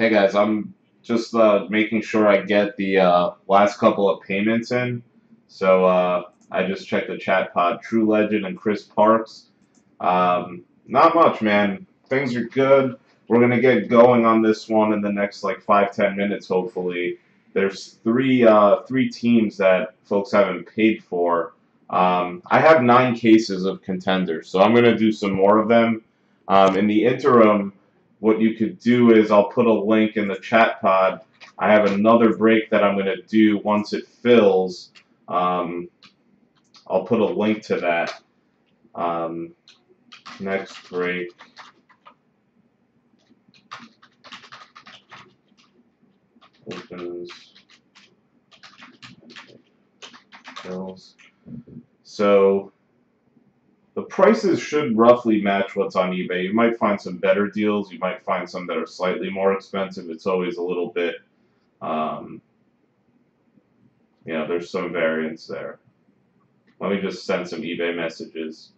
Hey guys, I'm just making sure I get the last couple of payments in. So I just checked the chat pod. True Legend and Chris Parks. Not much, man. Things are good. We're gonna get going on this one in the next like 5-10 minutes, hopefully. There's three teams that folks haven't paid for. I have 9 cases of contenders, so I'm gonna do some more of them. In the interim, what you could do is I'll put a link in the chat pod. I have another break that I'm going to do once it fills. I'll put a link to that. Next break. Opens. Fills. So the prices should roughly match what's on eBay. You might find some better deals. You might find some that are slightly more expensive. It's always a little bit, there's some variance there. Let me just send some eBay messages.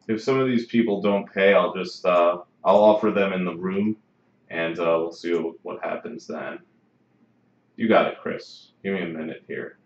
If some of these people don't pay, I'll just I'll offer them in the room, and we'll see what happens then. You got it, Chris. Give me a minute here.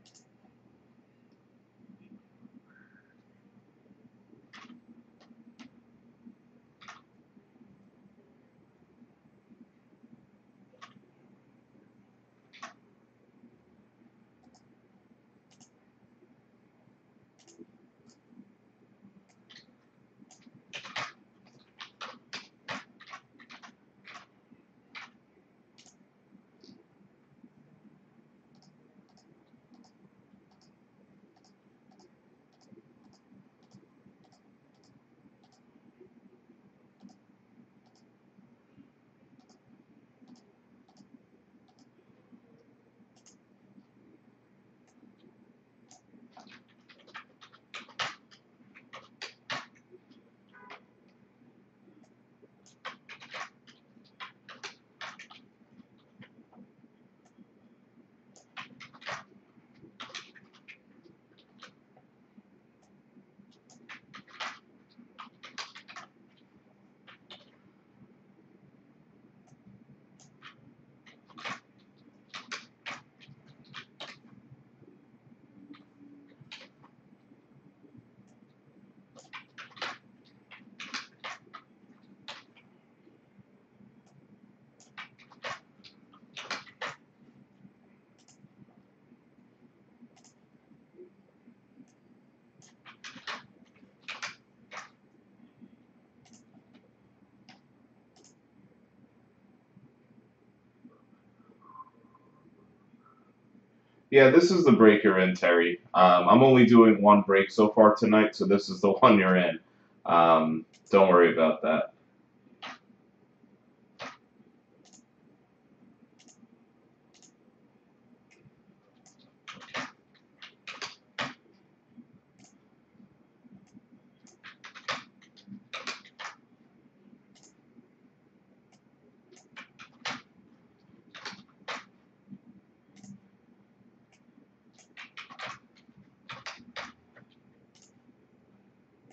Yeah, this is the break you're in, Terry. I'm only doing one break so far tonight, so this is the one you're in. Don't worry about that.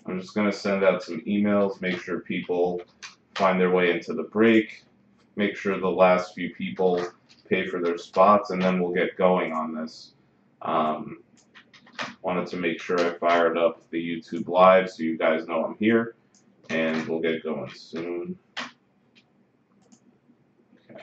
I'm just going to send out some emails, make sure people find their way into the break, make sure the last few people pay for their spots, and then we'll get going on this. Wanted to make sure I fired up the YouTube Live so you guys know I'm here, and we'll get going soon. Okay.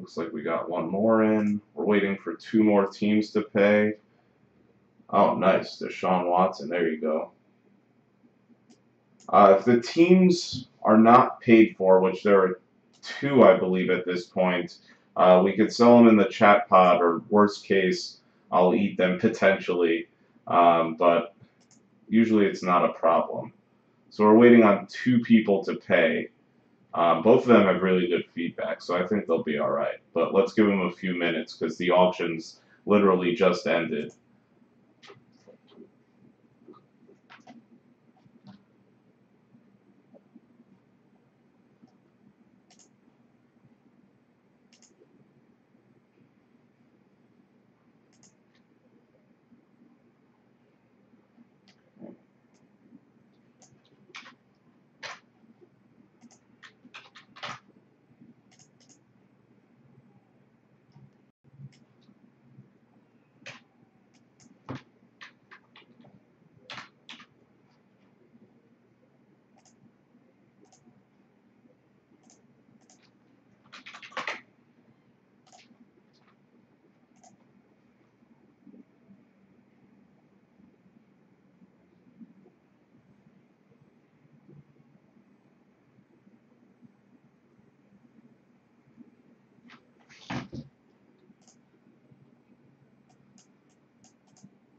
Looks like we got one more in. We're waiting for 2 more teams to pay. Oh, nice. Deshaun Watson. There you go. If the teams are not paid for, which there are 2, I believe, at this point, we could sell them in the chat pod, or worst case, I'll eat them potentially. But usually it's not a problem. So we're waiting on 2 people to pay. Both of them have really good feedback, so I think they'll be alright. But let's give them a few minutes because the auctions literally just ended.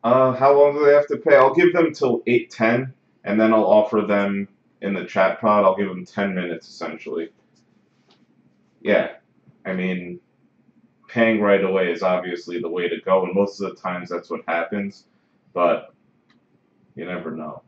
How long do they have to pay? I'll give them till 8:10, and then I'll offer them in the chat pod. I'll give them 10 minutes, essentially. Yeah, I mean, paying right away is obviously the way to go, and most of the times that's what happens, but you never know.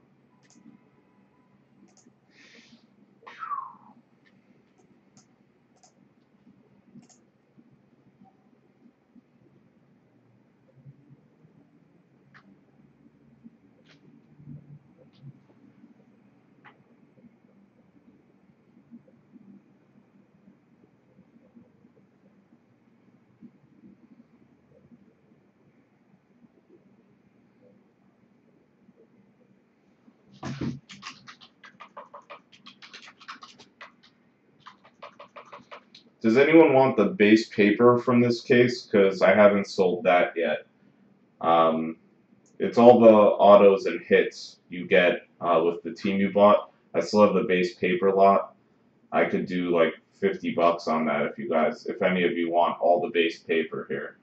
Does anyone want the base paper from this case? Because I haven't sold that yet. It's all the autos and hits you get with the team you bought. I still have the base paper lot. I could do like $50 on that if any of you want all the base paper here.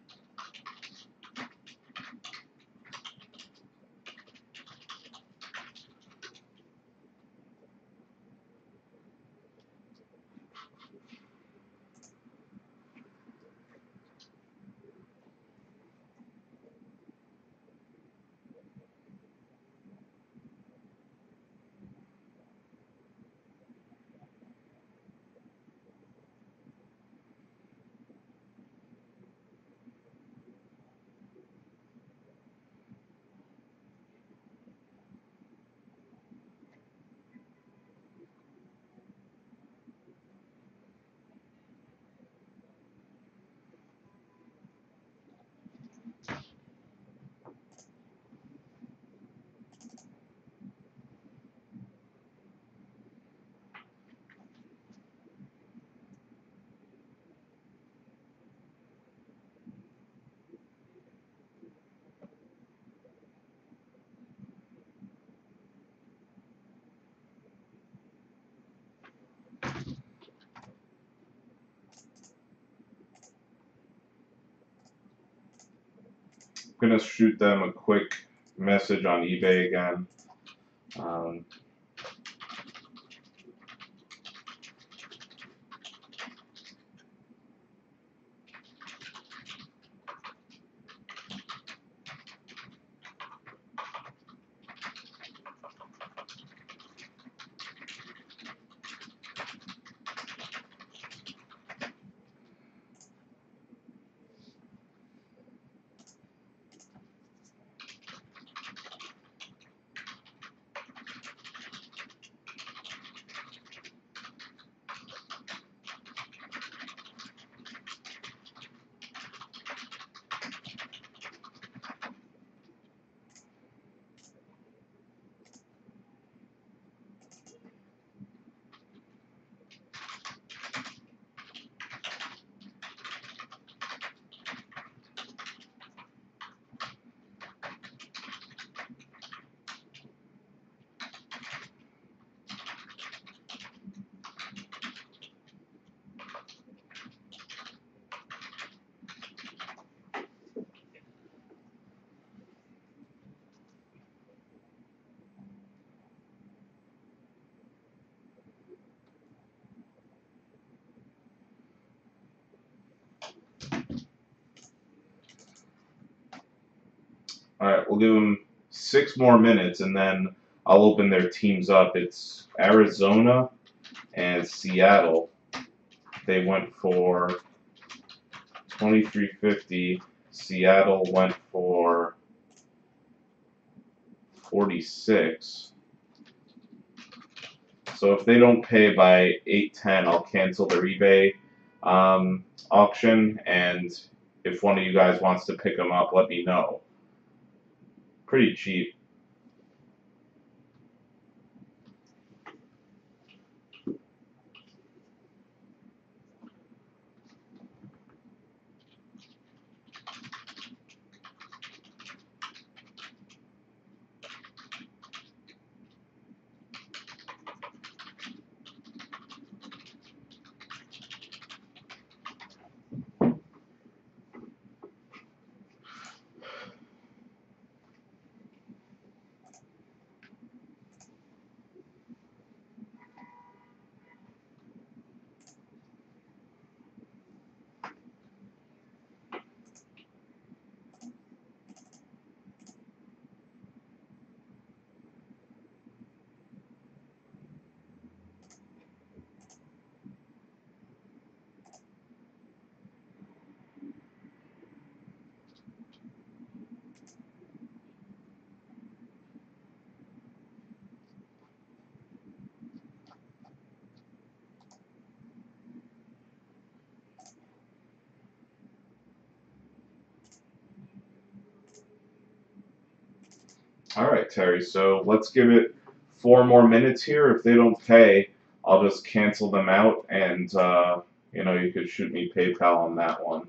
I'm gonna shoot them a quick message on eBay again. Alright, we'll give them 6 more minutes, and then I'll open their teams up. It's Arizona and Seattle. They went for 23.50. Seattle went for 46. So if they don't pay by 8:10, I'll cancel their eBay auction, and if one of you guys wants to pick them up, let me know. Pretty cheap. Alright, Terry, so let's give it 4 more minutes here. If they don't pay, I'll just cancel them out, and, you could shoot me PayPal on that one.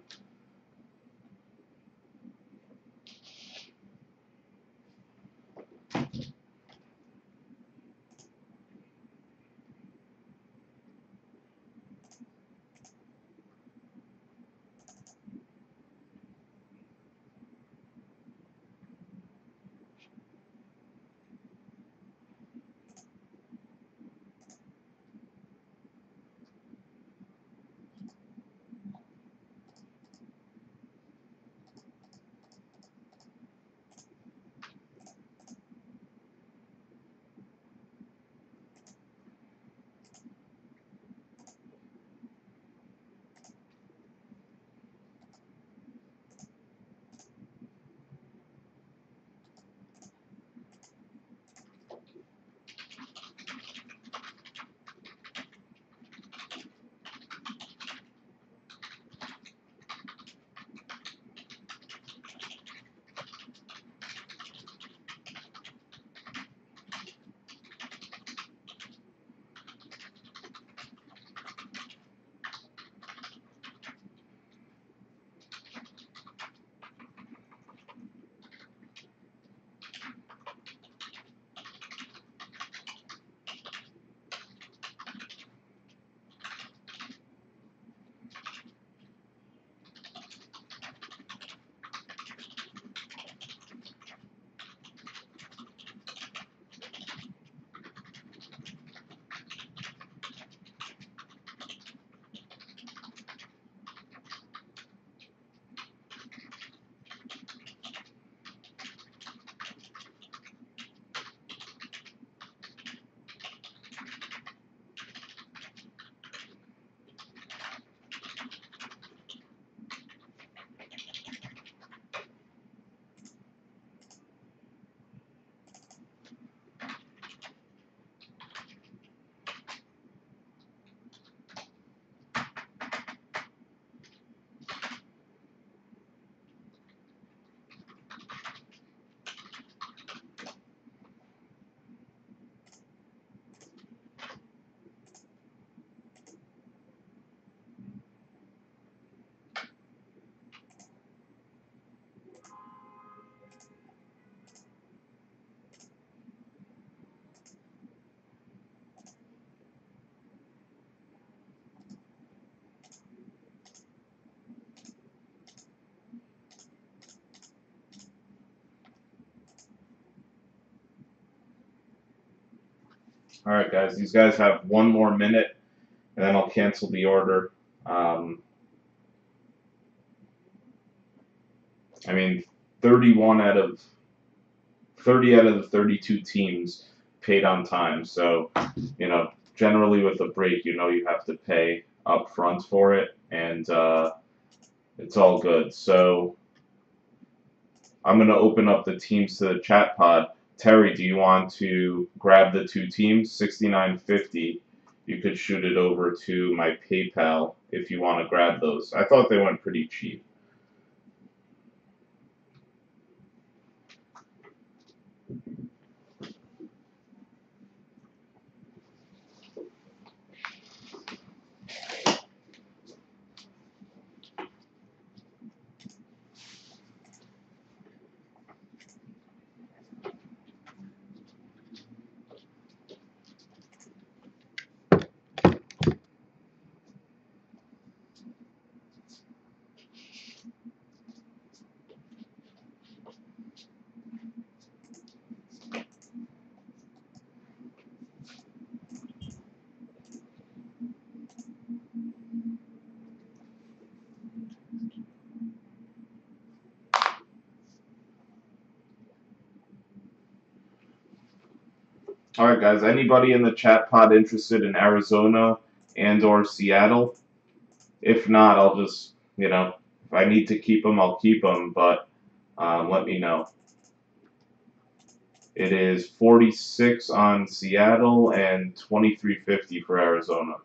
Alright, guys, these guys have 1 more minute, and then I'll cancel the order. I mean, 31 out of 30 out of the 32 teams paid on time. So, you know, generally with a break, you know you have to pay up front for it, and it's all good. So I'm going to open up the teams to the chat pod. Terry, do you want to grab the two teams? $69.50. You could shoot it over to my PayPal if you want to grab those. I thought they went pretty cheap. All right, guys. Anybody in the chat pod interested in Arizona and or Seattle? If not, I'll just, you know, if I need to keep them, I'll keep them. But let me know. It is 46 on Seattle and 23.50 for Arizona.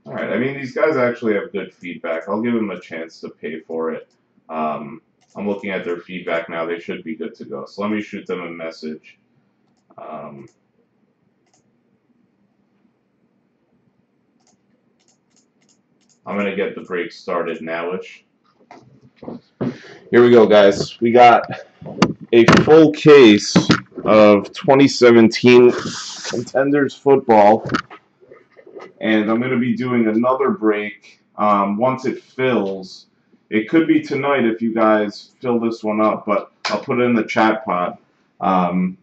All right. I mean, these guys actually have good feedback. I'll give them a chance to pay for it. I'm looking at their feedback now. They should be good to go. So let me shoot them a message. I'm going to get the break started nowish. Here we go, guys. We got a full case of 2017 Contenders football. And I'm going to be doing another break once it fills. It could be tonight if you guys fill this one up, but I'll put it in the chat pod. If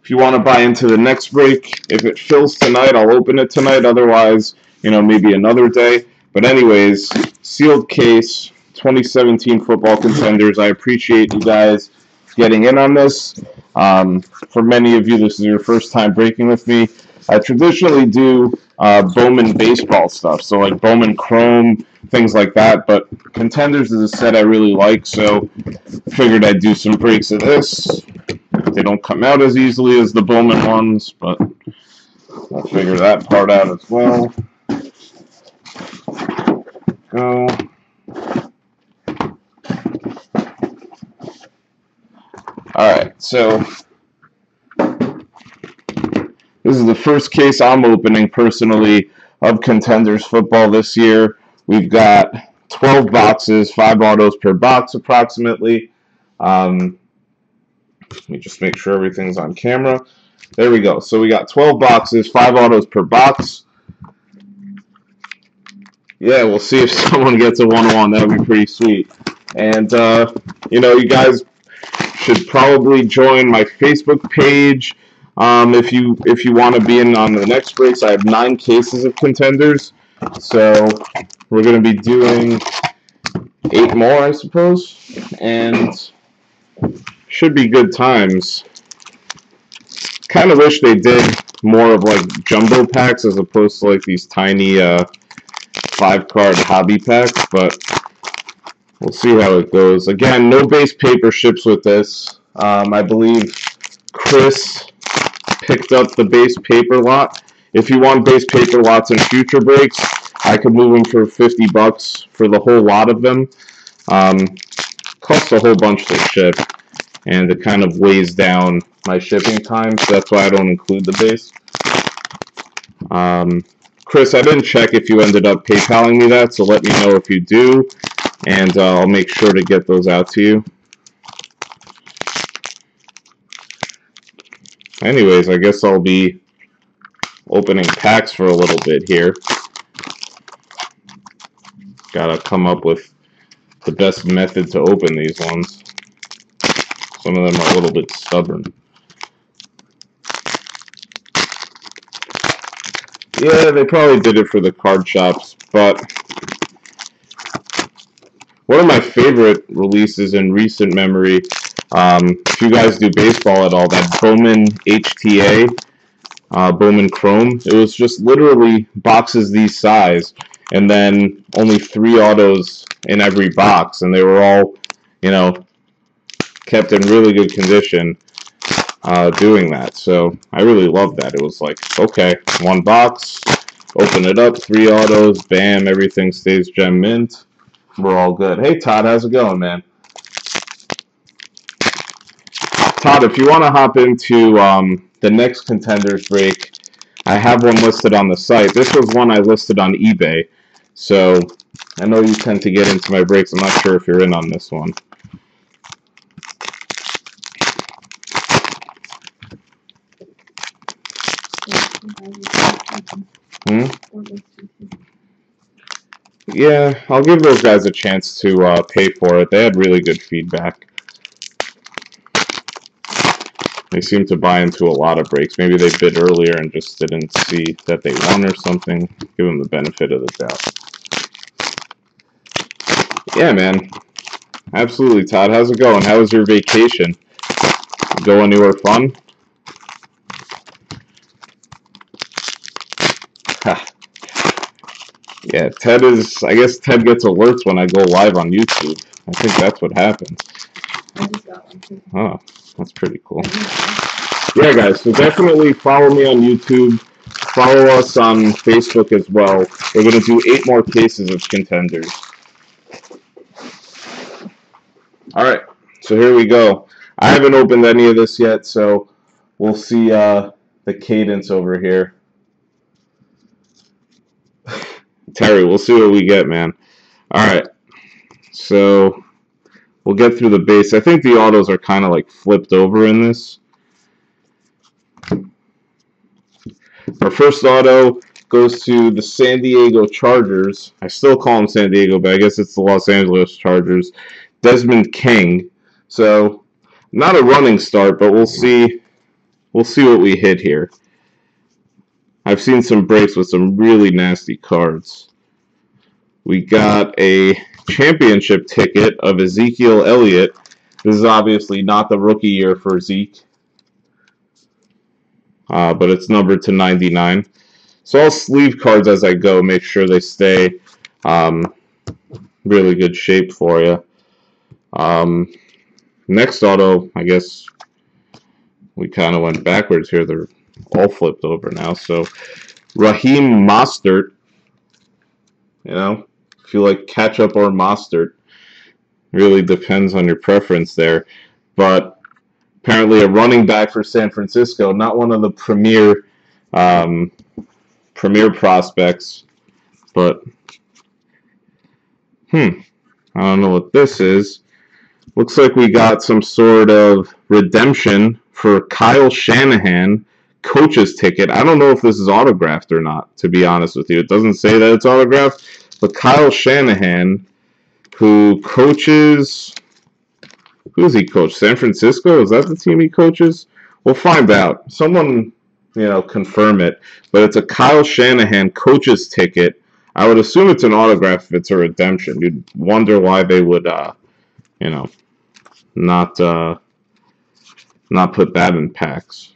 you want to buy into the next break, if it fills tonight, I'll open it tonight. Otherwise, you know, maybe another day. But anyways, sealed case, 2017 football Contenders. I appreciate you guys getting in on this. For many of you, this is your first time breaking with me. I traditionally do Bowman baseball stuff, so like Bowman Chrome, things like that, but Contenders is a set I really like, so figured I'd do some breaks of this. They don't come out as easily as the Bowman ones, but I'll figure that part out as well. Go. Alright, so this is the first case I'm opening personally of Contenders football this year. We've got 12 boxes, 5 autos per box approximately. Let me just make sure everything's on camera. There we go. So we got 12 boxes, 5 autos per box. Yeah, we'll see if someone gets a 101. That would be pretty sweet. And, you know, you guys should probably join my Facebook page. If you want to be in on the next breaks. I have 9 cases of Contenders, so we're going to be doing 8 more, I suppose, and should be good times. Kind of wish they did more of like jumbo packs as opposed to like these tiny 5-card hobby packs, but we'll see how it goes. Again, no base paper ships with this. I believe Chris picked up the base paper lot. If you want base paper lots in future breaks, I could move them for $50 for the whole lot of them. Costs a whole bunch to ship, and it kind of weighs down my shipping time, so that's why I don't include the base. Chris, I didn't check if you ended up PayPaling me that, so let me know if you do, and I'll make sure to get those out to you. Anyways, I guess I'll be opening packs for a little bit here. Gotta come up with the best method to open these ones. Some of them are a little bit stubborn. Yeah, they probably did it for the card shops, but one of my favorite releases in recent memory, if you guys do baseball at all, that Bowman HTA, Bowman Chrome, it was just literally boxes these size, and then only 3 autos in every box, and they were all, you know, kept in really good condition doing that. So I really loved that. It was like, okay, 1 box, open it up, 3 autos, bam, everything stays gem mint. We're all good. Hey, Todd, how's it going, man? Todd, if you want to hop into the next contenders break, I have one listed on the site. This was one I listed on eBay. So I know you tend to get into my breaks. I'm not sure if you're in on this one. Yeah, I'll give those guys a chance to pay for it. They had really good feedback. They seem to buy into a lot of breaks. Maybe they bid earlier and just didn't see that they won or something. Give them the benefit of the doubt. Yeah, man. Absolutely, Todd. How's it going? How was your vacation? Go anywhere fun? Yeah, Ted is... I guess Ted gets alerts when I go live on YouTube. I think that's what happens. I just got one too. Oh, that's pretty cool. Yeah, guys, so definitely follow me on YouTube. Follow us on Facebook as well. We're going to do 8 more cases of contenders. All right, so here we go. I haven't opened any of this yet, so we'll see the cadence over here. Terry, we'll see what we get, man. All right, so we'll get through the base. I think the autos are kind of like flipped over in this. Our first auto goes to the San Diego Chargers. I still call them San Diego, but I guess it's the Los Angeles Chargers. Desmond King. So not a running start, but we'll see what we hit here. I've seen some breaks with some really nasty cards. We got a championship ticket of Ezekiel Elliott. This is obviously not the rookie year for Zeke, but it's numbered to 99. So I'll sleeve cards as I go, make sure they stay really good shape for you. Next auto, I guess we kind of went backwards here. They're all flipped over now. So Raheem Mostert, you know, if you like ketchup or mustard, really depends on your preference there. But apparently a running back for San Francisco, not one of the premier prospects, but I don't know what this is. Looks like we got some sort of redemption for Kyle Shanahan, coach's ticket. I don't know if this is autographed or not, to be honest with you. It doesn't say that it's autographed, but Kyle Shanahan, who coaches... Who does he coach? San Francisco? Is that the team he coaches? We'll find out. Someone, you know, confirm it. But it's a Kyle Shanahan coach's ticket. I would assume it's an autograph if it's a redemption. You'd wonder why they would, you know, not put that in packs.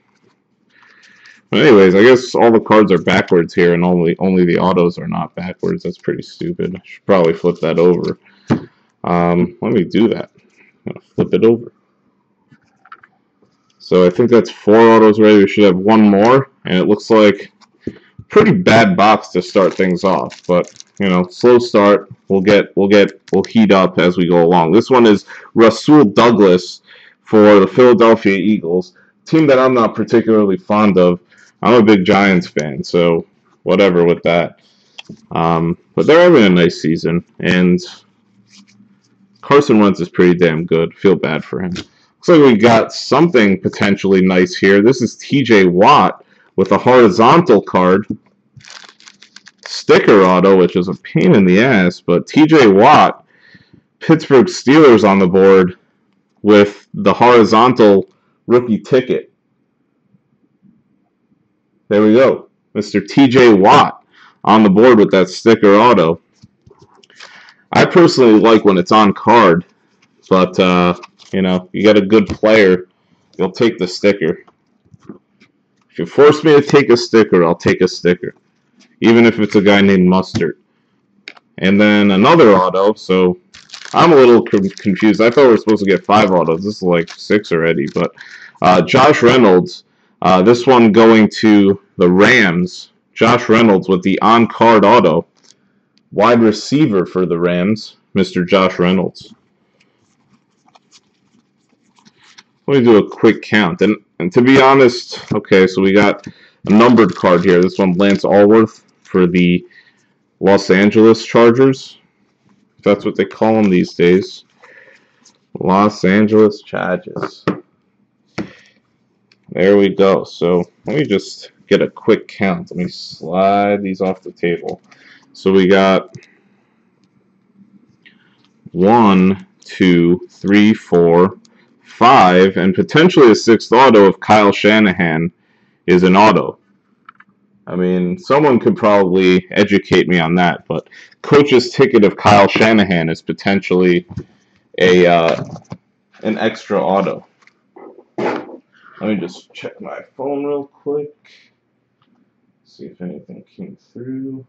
But anyways, I guess all the cards are backwards here, and only the autos are not backwards. That's pretty stupid. I should probably flip that over. Let me do that. I'm gonna flip it over. So I think that's 4 autos ready. We should have 1 more, and it looks like a pretty bad box to start things off. But you know, slow start. We'll heat up as we go along. This one is Rasul Douglas for the Philadelphia Eagles, team that I'm not particularly fond of. I'm a big Giants fan, so whatever with that. But they're having a nice season, and Carson Wentz is pretty damn good. Feel bad for him. Looks like we got something potentially nice here. This is TJ Watt with a horizontal card. Sticker auto, which is a pain in the ass, but TJ Watt, Pittsburgh Steelers on the board. with the horizontal rookie ticket. There we go. Mr. TJ Watt on the board with that sticker auto. I personally like when it's on card, but, you know, you got a good player, you'll take the sticker. If you force me to take a sticker, I'll take a sticker, even if it's a guy named Mustard. And then another auto, so I'm a little confused. I thought we were supposed to get 5 autos. This is like 6 already, but Josh Reynolds, this one going to the Rams. Josh Reynolds with the on-card auto. Wide receiver for the Rams, Mr. Josh Reynolds. Let me do a quick count. And to be honest, okay, so we got a numbered card here. This one, Lance Allworth for the Los Angeles Chargers. If that's what they call them these days. Los Angeles Chargers. There we go. So let me just get a quick count. Let me slide these off the table. So we got 1, 2, 3, 4, 5, and potentially a 6th auto if Kyle Shanahan is an auto. I mean, someone could probably educate me on that, but coach's ticket of Kyle Shanahan is potentially an extra auto. Let me just check my phone real quick. See if anything came through.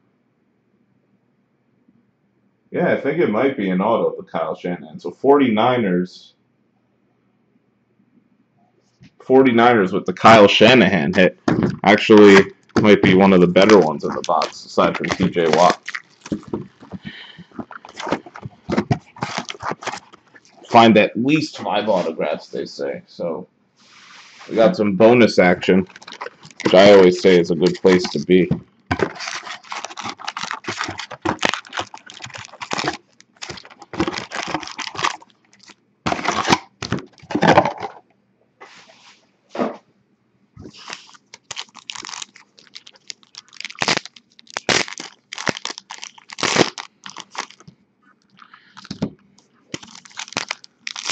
Yeah, I think it might be an auto for Kyle Shanahan. So 49ers with the Kyle Shanahan hit actually might be one of the better ones in the box, aside from TJ Watt. Find at least 5 autographs, they say. So we got some bonus action, which I always say is a good place to be.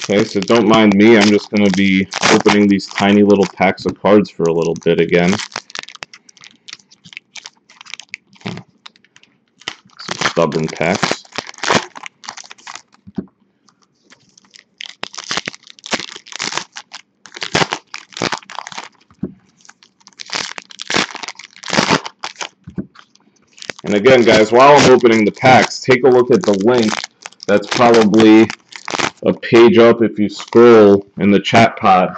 Okay, so don't mind me. I'm just going to be opening these tiny little packs of cards for a little bit again. Some stubborn packs. And again, guys, while I'm opening the packs, take a look at the link. That's probably a page up if you scroll in the chat pod.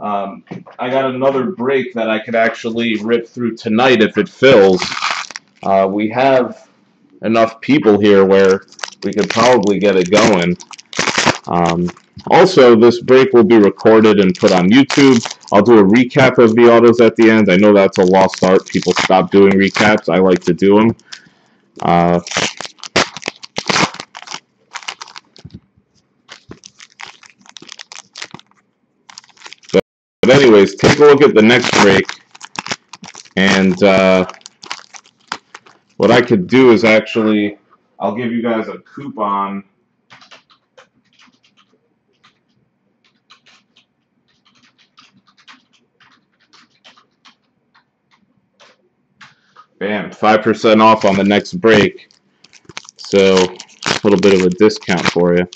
I got another break that I could actually rip through tonight if it fills. We have enough people here where we could probably get it going. Also, this break will be recorded and put on YouTube. I'll do a recap of the autos at the end. I know that's a lost art. People stop doing recaps. I like to do them. But anyways, take a look at the next break. And what I could do is actually, I'll give you guys a coupon. Bam, 5% off on the next break. So, a little bit of a discount for you.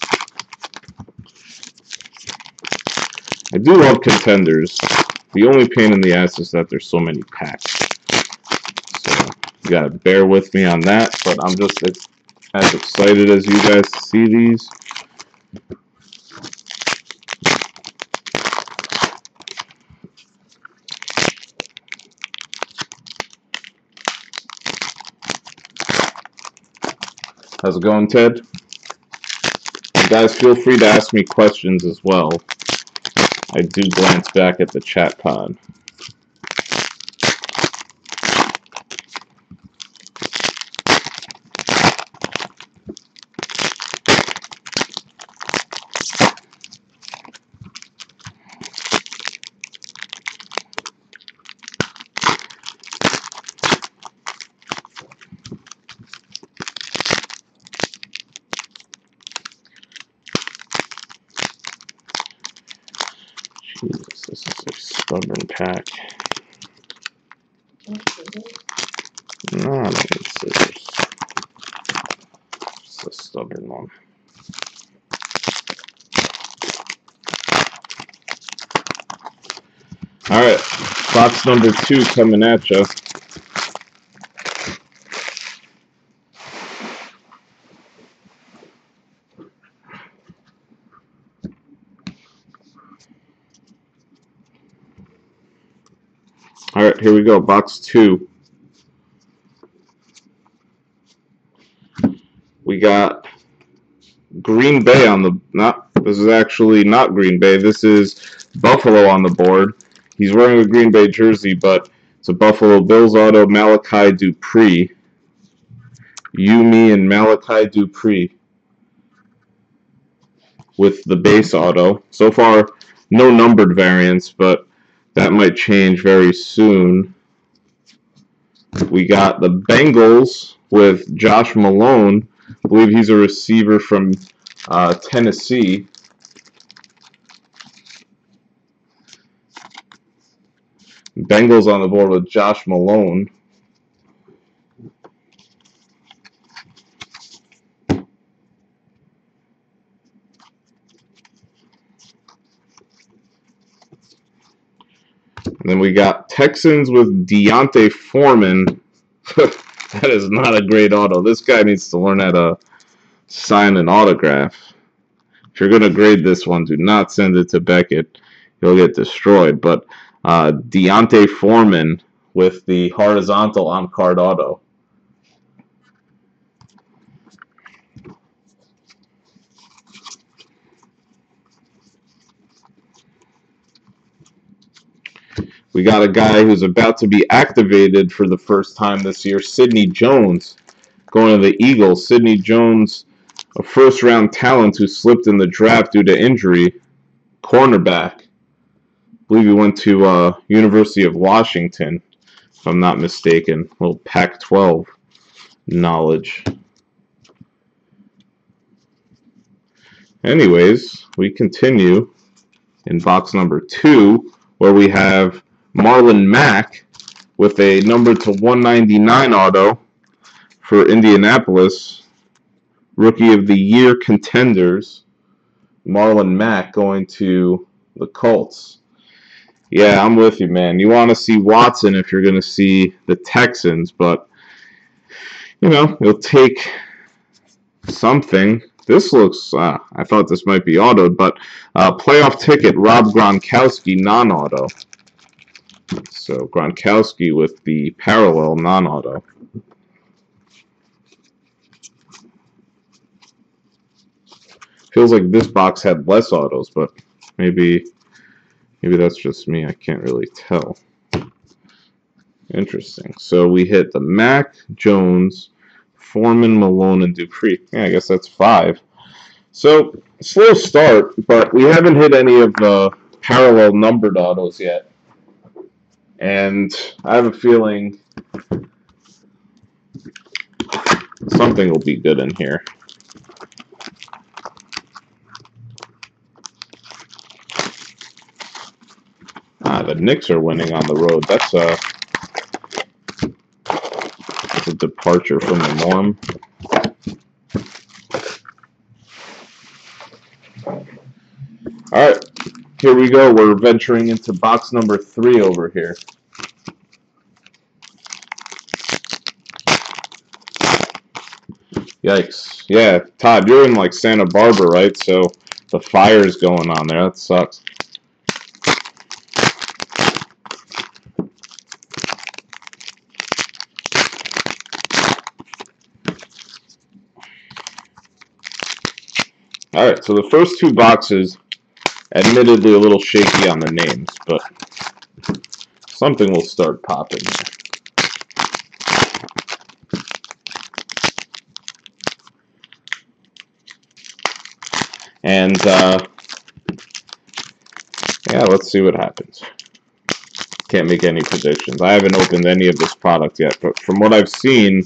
I do love contenders. The only pain in the ass is that there's so many packs. So, you gotta bear with me on that, but I'm just as excited as you guys to see these. How's it going, Ted? And guys, feel free to ask me questions as well. I do glance back at the chat pod. Jesus, this is a stubborn pack. No, I don't need scissors. It's a stubborn one. Alright, box number 2 coming at you. Alright, here we go, box 2. We got Green Bay on the, this is actually not Green Bay, this is Buffalo on the board. He's wearing a Green Bay jersey, but it's a Buffalo Bills auto, Malachi Dupree. Yumi and Malachi Dupree with the base auto. So far, no numbered variants, but that might change very soon. We got the Bengals with Josh Malone. I believe he's a receiver from Tennessee. Bengals on the board with Josh Malone. And then we got Texans with Deontay Foreman. That is not a great auto. This guy needs to learn how to sign an autograph. If you're going to grade this one, do not send it to Beckett. He'll get destroyed. But Deontay Foreman with the horizontal on-card auto. We got a guy who's about to be activated for the first time this year, Sidney Jones, going to the Eagles. Sidney Jones, a first-round talent who slipped in the draft due to injury, cornerback. I believe he went to University of Washington, if I'm not mistaken. A little Pac-12 knowledge. Anyways, we continue in box number 2, where we have Marlon Mack with a number to 199 auto for Indianapolis. Rookie of the Year contenders. Marlon Mack going to the Colts. Yeah, I'm with you, man. You want to see Watson if you're going to see the Texans, but, you know, you'll take something. This looks, I thought this might be autoed, but playoff ticket, Rob Gronkowski, non-auto. So Gronkowski with the parallel non-auto. Feels like this box had less autos, but maybe that's just me. I can't really tell. Interesting. So we hit the Mack, Jones, Foreman, Malone, and Dupree. Yeah, I guess that's 5. So slow start, but we haven't hit any of the parallel numbered autos yet. And I have a feeling something will be good in here. The Knicks are winning on the road. That's a departure from the norm. All right, here we go. We're venturing into box number 3 over here. Yikes. Yeah, Todd, you're in like Santa Barbara, right? So the fire's going on there. That sucks. All right, so the first 2 boxes, admittedly a little shaky on the names, but something will start popping here. And, yeah, let's see what happens. Can't make any predictions. I haven't opened any of this product yet, but from what I've seen,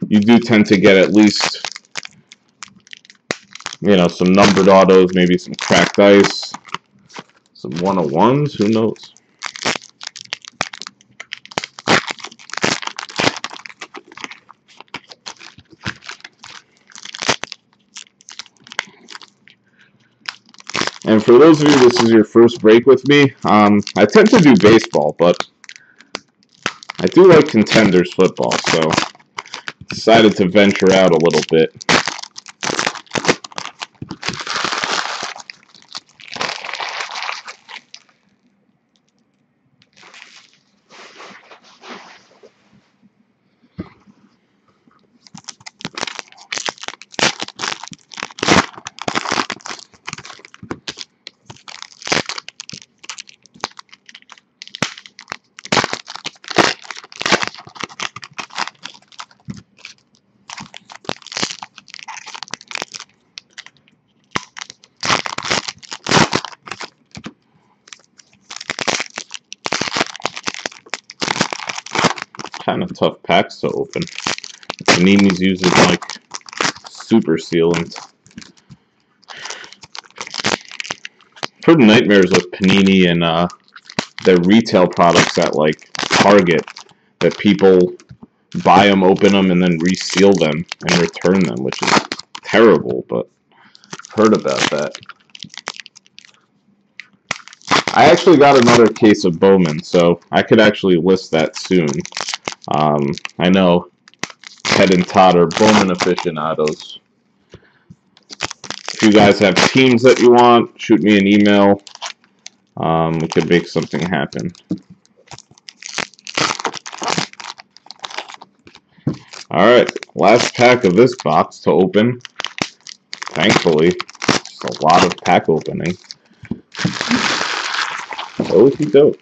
you do tend to get at least, you know, some numbered autos, maybe some cracked ice, Some 101s, who knows? And for those of you, this is your first break with me, I tend to do baseball, but I do like Contenders football, so decided to venture out a little bit. Kind of tough packs to open. Panini's using like super sealant. Heard nightmares with Panini and their retail products at like Target, that people buy them, open them, and then reseal them and return them, which is terrible, but heard about that. I actually got another case of Bowman, so I could actually list that soon. I know Ted and Todd are Bowman aficionados. If you guys have teams that you want, shoot me an email. We could make something happen. Alright, last pack of this box to open. Thankfully, just a lot of pack opening. Okie doke.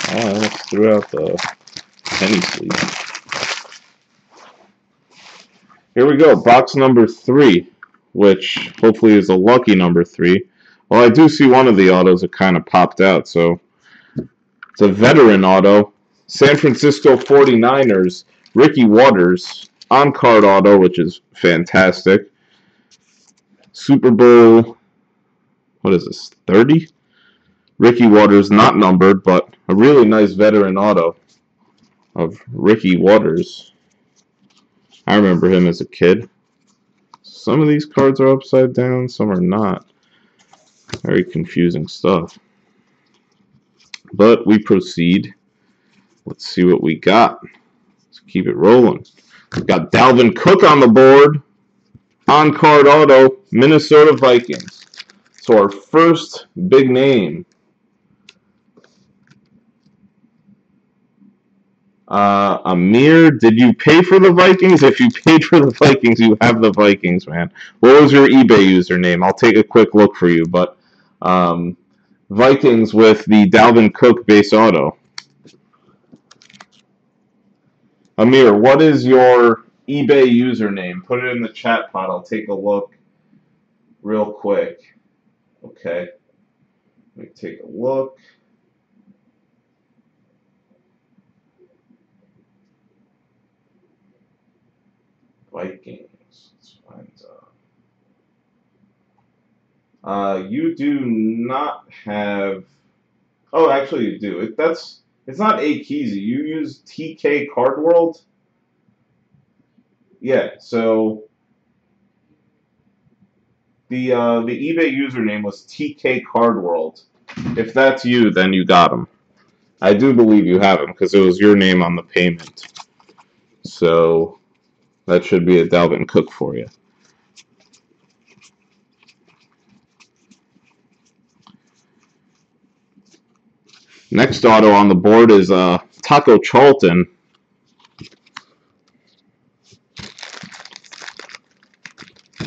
Oh, I almost threw out the penny sleeve. Here we go, box number 3, which hopefully is a lucky number 3. Well, I do see one of the autos that kind of popped out, so it's a veteran auto. San Francisco 49ers, Ricky Waters, on-card auto, which is fantastic. Super Bowl, what is this, 30? Ricky Waters, not numbered, but a really nice veteran auto of Ricky Waters. I remember him as a kid. Some of these cards are upside down, some are not. Very confusing stuff. But we proceed. Let's see what we got. Let's keep it rolling. We've got Dalvin Cook on the board. On-card auto, Minnesota Vikings. So our first big name. Amir, did you pay for the Vikings? If you paid for the Vikings, you have the Vikings, man. What was your eBay username? I'll take a quick look for you, but Vikings with the Dalvin Cook base auto. Amir, what is your eBay username? Put it in the chat pod. I'll take a look real quick. Okay. Let me take a look. Vikings. Let's find you do not have. Oh, actually, you do. It's not A-Keezy. You use TK Card World. Yeah. So the eBay username was TK Card World. If that's you, then you got him. I do believe you have him because it was your name on the payment. So that should be a Dalvin Cook for you. Next auto on the board is Taco Charlton.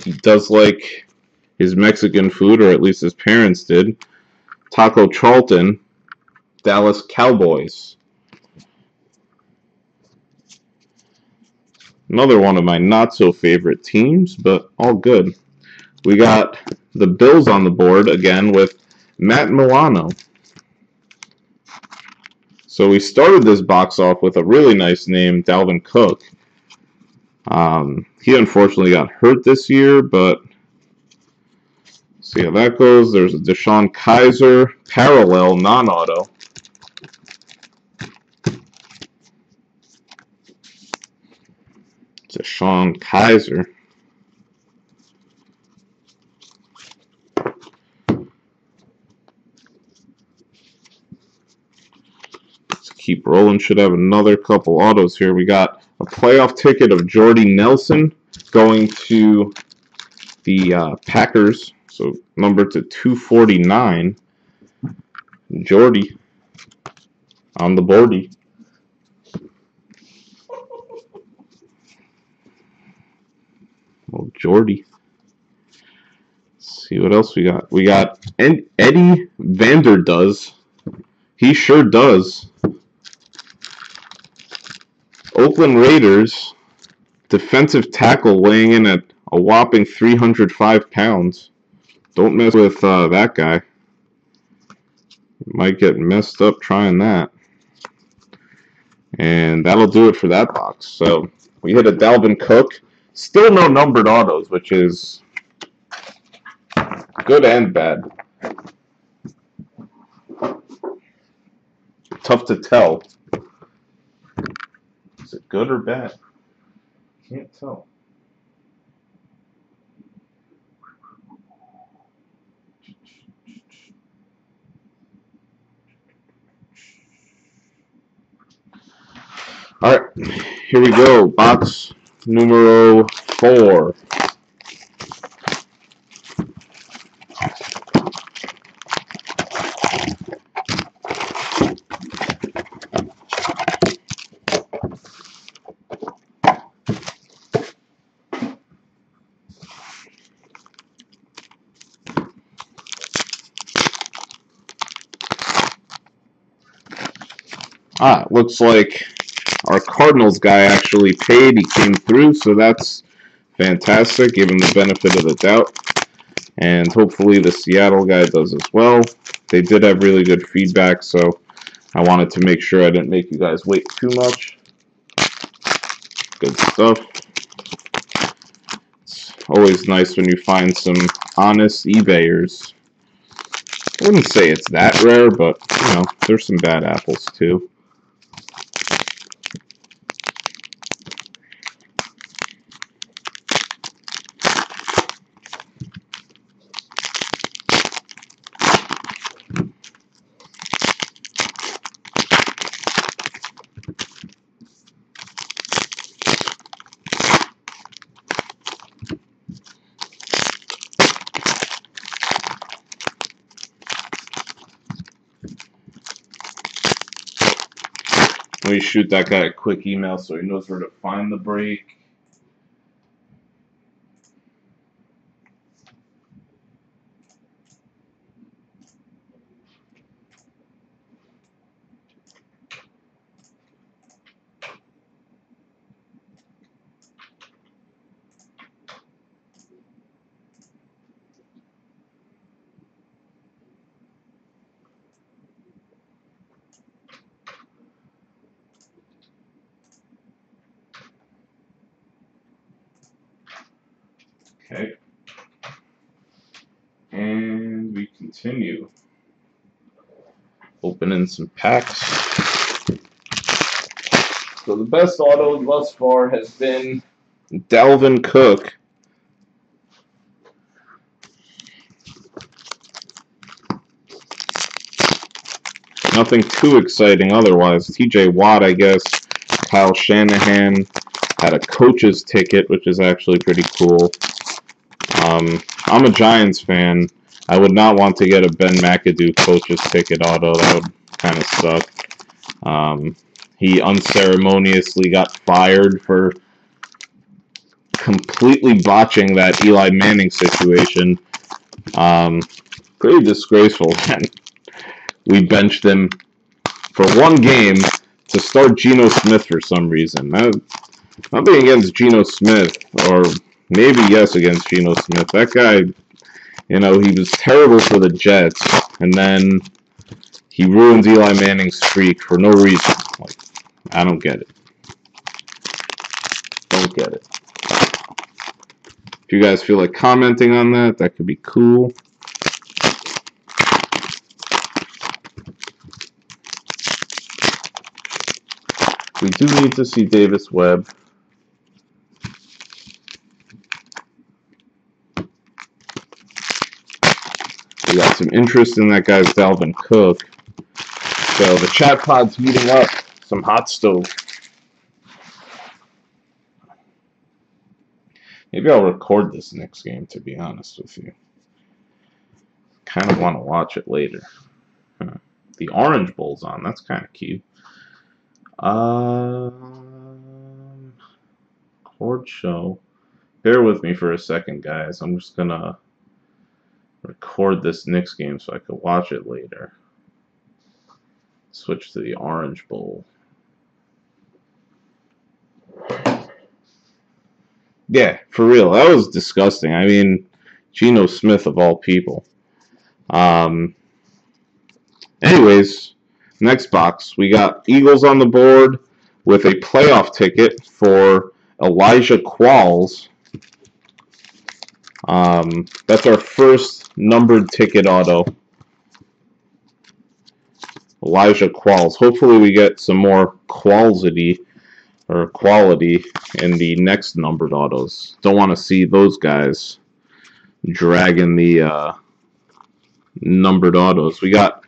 He does like his Mexican food, or at least his parents did. Taco Charlton, Dallas Cowboys. Another one of my not-so-favorite teams, but all good. We got the Bills on the board again with Matt Milano. So we started this box off with a really nice name, Dalvin Cook. He unfortunately got hurt this year, but See how that goes. There's a Deshaun Kaiser parallel non-auto. Deshaun Kaiser. Let's keep rolling. Should have another couple autos here. We got a playoff ticket of Jordy Nelson going to the Packers. So number to 249. Jordy on the boardy. Oh, Jordy. Let's see what else we got. We got Eddie Vanderdoes. He sure does. Oakland Raiders. Defensive tackle weighing in at a whopping 305 pounds. Don't mess with that guy. You might get messed up trying that. And that'll do it for that box. So we hit a Dalvin Cook. Still no numbered autos, which is good and bad. Tough to tell. Is it good or bad? Can't tell. All right, here we go. Box numero 4. Looks like our Cardinals guy actually paid. He came through, so that's fantastic. Give him the benefit of the doubt. And hopefully the Seattle guy does as well. They did have really good feedback, so I wanted to make sure I didn't make you guys wait too much. Good stuff. It's always nice when you find some honest eBayers. I wouldn't say it's that rare, but, you know, there's some bad apples, too. Let me shoot that guy a quick email so he knows where to find the break. Okay. And we continue. Opening some packs. So the best auto thus far has been Dalvin Cook. Nothing too exciting otherwise. TJ Watt, I guess. Kyle Shanahan had a coach's ticket, which is actually pretty cool. I'm a Giants fan. I would not want to get a Ben McAdoo coach's ticket auto. That would kind of suck. He unceremoniously got fired for completely botching that Eli Manning situation. Pretty disgraceful. We benched him for one game to start Geno Smith for some reason. Nothing against Geno Smith, or maybe yes against Geno Smith. That guy, you know, he was terrible for the Jets, and then he ruined Eli Manning's streak for no reason. Like, I don't get it. Don't get it. If you guys feel like commenting on that, that could be cool. We do need to see Davis Webb. We got some interest in that guy's Dalvin Cook. So the chat pod's heating up. Some hot stove. Maybe I'll record this next game, to be honest with you. Kind of want to watch it later. The Orange Bowl's on. That's kind of cute. Record show. Bear with me for a second, guys. I'm just going to record this Knicks game so I can watch it later. Switch to the Orange Bowl. Yeah, for real. That was disgusting. I mean, Geno Smith of all people. Anyways, next box. We got Eagles on the board with a playoff ticket for Elijah Qualls. That's our first numbered ticket auto. Elijah Qualls. Hopefully we get some more quality in the next numbered autos. Don't want to see those guys dragging the numbered autos. We got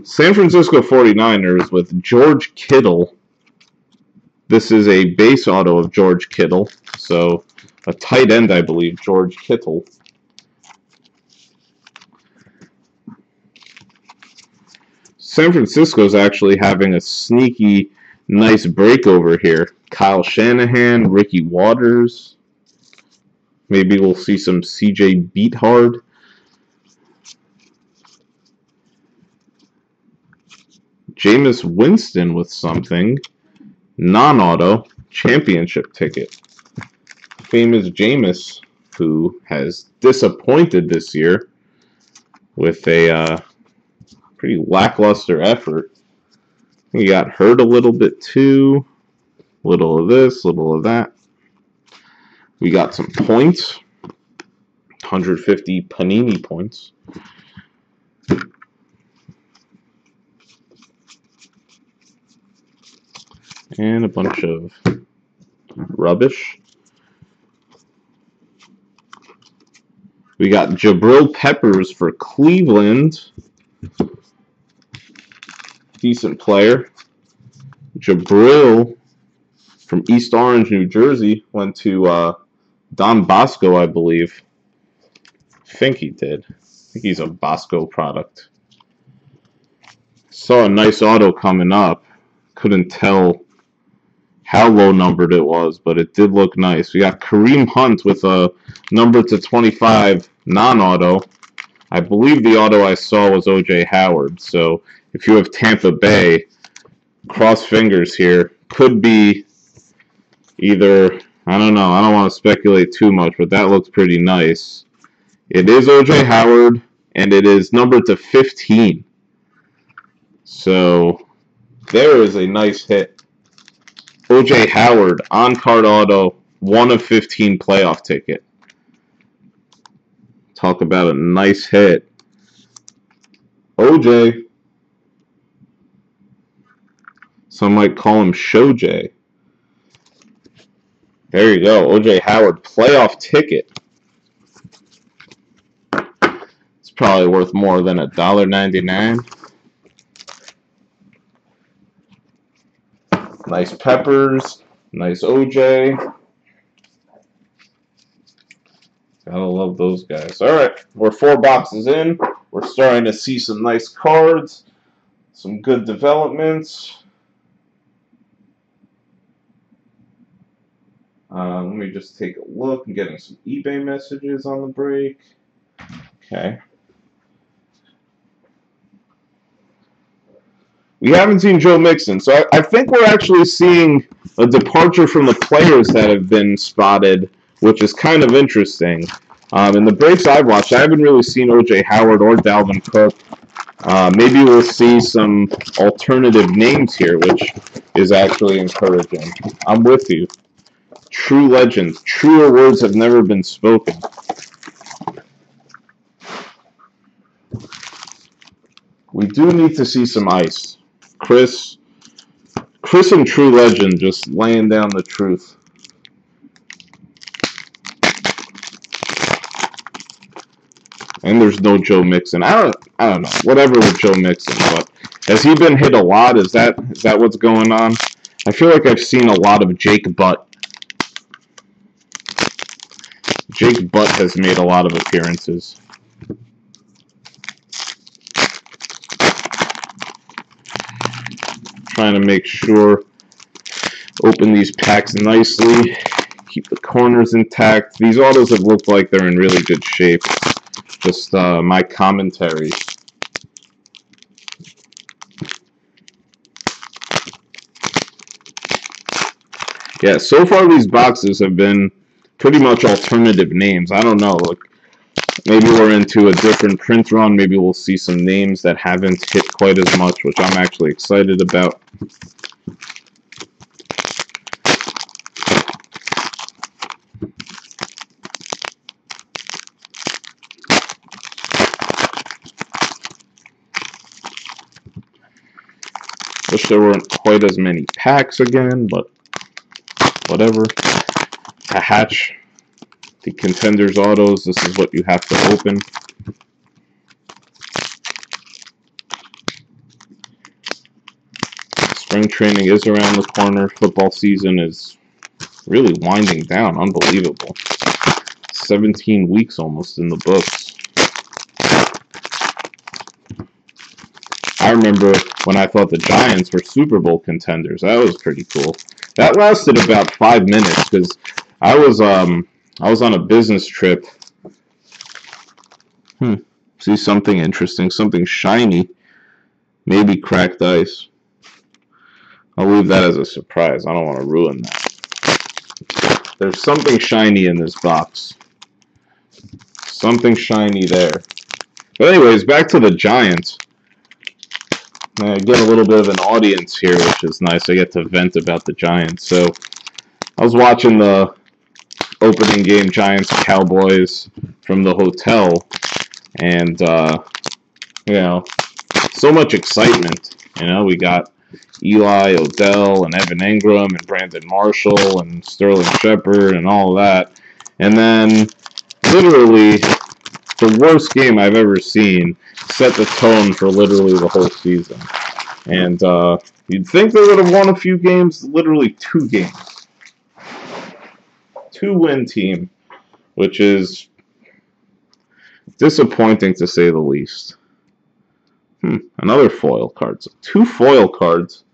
San Francisco 49ers with George Kittle. This is a base auto of George Kittle. So a tight end, I believe, George Kittle. San Francisco's actually having a sneaky nice breakover here. Kyle Shanahan, Ricky Waters. Maybe we'll see some CJ Beathard. Jameis Winston with something. Non-auto. Championship ticket. Famous Jameis, who has disappointed this year with a pretty lackluster effort. He got hurt a little bit too. Little of this, little of that. We got some points. 150 Panini points. And a bunch of rubbish. We got Jabril Peppers for Cleveland. Decent player. Jabril from East Orange, New Jersey, went to Don Bosco, I believe. I think he did. I think he's a Bosco product. Saw a nice auto coming up. Couldn't tell how low numbered it was, but it did look nice. We got Kareem Hunt with a number to 25 non-auto. I believe the auto I saw was O.J. Howard. So if you have Tampa Bay, cross fingers here. Could be either, I don't know. I don't want to speculate too much, but that looks pretty nice. It is O.J. Howard, and it is numbered to 15. So there is a nice hit. O.J. Howard, on-card auto, 1 of 15 playoff ticket. Talk about a nice hit. O.J. Some might call him Show J. There you go. O.J. Howard, playoff ticket. It's probably worth more than $1.99. Nice Peppers. Nice O.J. Gotta love those guys. Alright, we're 4 boxes in. We're starting to see some nice cards. Some good developments. Let me just take a look. I'm getting some eBay messages on the break. Okay. We haven't seen Joe Mixon, so I think we're actually seeing a departure from the players that have been spotted, which is kind of interesting. In the breaks I've watched, I haven't really seen O.J. Howard or Dalvin Cook. Maybe we'll see some alternative names here, which is actually encouraging. I'm with you. True legends. Truer words have never been spoken. We do need to see some ice. Chris Chris and True Legend just laying down the truth. And there's no Joe Mixon. I don't know. Whatever with Joe Mixon, but has he been hit a lot? Is that what's going on? I feel like I've seen a lot of Jake Butt. Jake Butt has made a lot of appearances. Trying to make sure, open these packs nicely, keep the corners intact. These autos have looked like they're in really good shape. Just my commentary. Yeah, so far these boxes have been pretty much alternative names. I don't know, like maybe we're into a different print run. Maybe we'll see some names that haven't hit quite as much, which I'm actually excited about. Wish there weren't quite as many packs again, but whatever. To hatch the Contenders autos, this is what you have to open. Spring training is around the corner. Football season is really winding down. Unbelievable. 17 weeks almost in the books. I remember when I thought the Giants were Super Bowl contenders. That was pretty cool. That lasted about 5 minutes because I was on a business trip. See something interesting, something shiny. Maybe cracked ice. I'll leave that as a surprise. I don't want to ruin that. There's something shiny in this box. Something shiny there. But anyways, back to the Giants. I get a little bit of an audience here, which is nice. I get to vent about the Giants. So I was watching the opening game, Giants-Cowboys, from the hotel, and you know, so much excitement. You know, we got Eli, Odell, and Evan Engram, and Brandon Marshall, and Sterling Shepard, and all of that. And then, literally, the worst game I've ever seen set the tone for literally the whole season. And you'd think they would have won a few games, literally 2 games. 2-win team, which is disappointing to say the least. Another foil card. So 2 foil cards.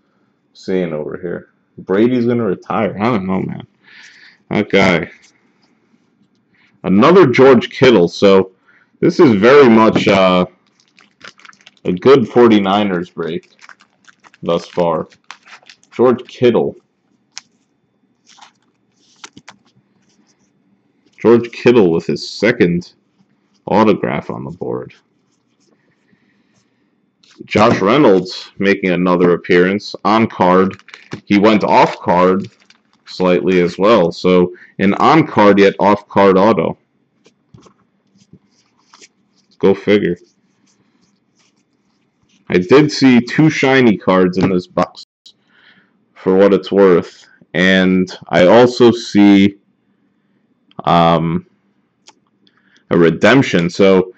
Seeing over here. Brady's going to retire. I don't know, man. That guy. Another George Kittle. So this is very much a good 49ers break thus far. George Kittle. George Kittle with his 2nd autograph on the board. Josh Reynolds making another appearance on card. He went off card slightly as well. So an on card yet off card auto. Go figure. I did see 2 shiny cards in this box for what it's worth. And I also see a redemption. So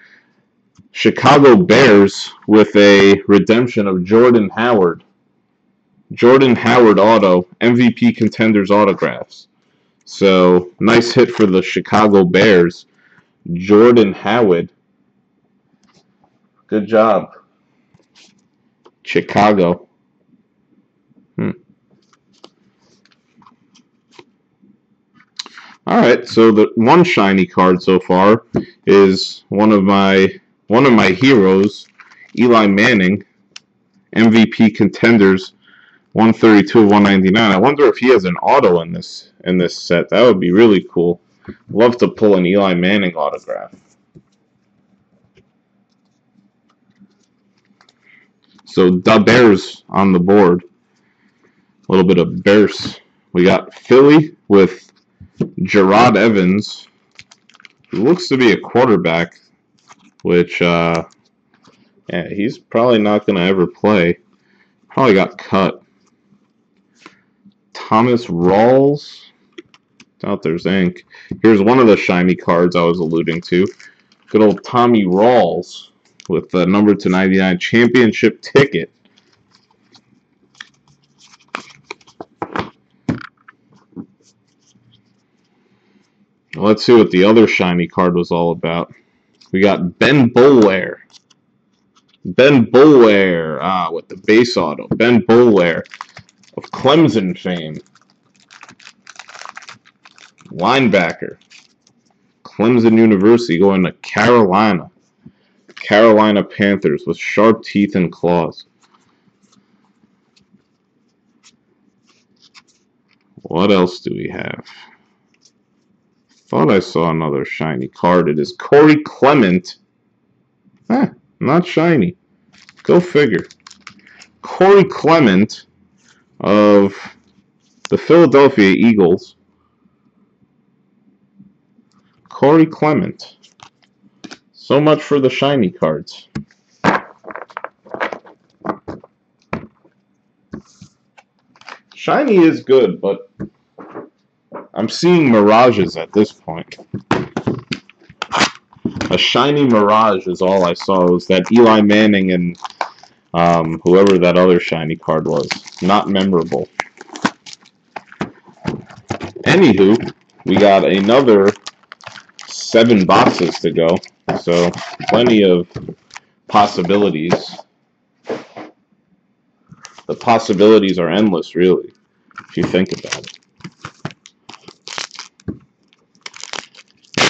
Chicago Bears with a redemption of Jordan Howard. Jordan Howard auto, MVP Contenders autographs. So nice hit for the Chicago Bears. Jordan Howard. Good job. Chicago. Alright, so the one shiny card so far is one of my heroes, Eli Manning, MVP Contenders, 132 of 199. I wonder if he has an auto in this set. That would be really cool. Love to pull an Eli Manning autograph. So the Bears on the board. A little bit of Bears. We got Philly with Gerard Evans, who looks to be a quarterback, which yeah, he's probably not going to ever play. Probably got cut. Thomas Rawls. Doubt there's ink. Here's one of the shiny cards I was alluding to. Good old Tommy Rawls with the number /99 championship ticket. Let's see what the other shiny card was all about. We got Ben Boulware. Ben Boulware, with the base auto. Ben Boulware of Clemson fame. Linebacker. Clemson University going to Carolina. Carolina Panthers with sharp teeth and claws. What else do we have? Thought I saw another shiny card. It is Corey Clement. Not shiny. Go figure. Corey Clement of the Philadelphia Eagles. Corey Clement. So much for the shiny cards. Shiny is good, but I'm seeing mirages at this point. A shiny mirage is all I saw. It was that Eli Manning and whoever that other shiny card was. Not memorable. Anywho, we got another 7 boxes to go. So, plenty of possibilities. The possibilities are endless, really, if you think about it.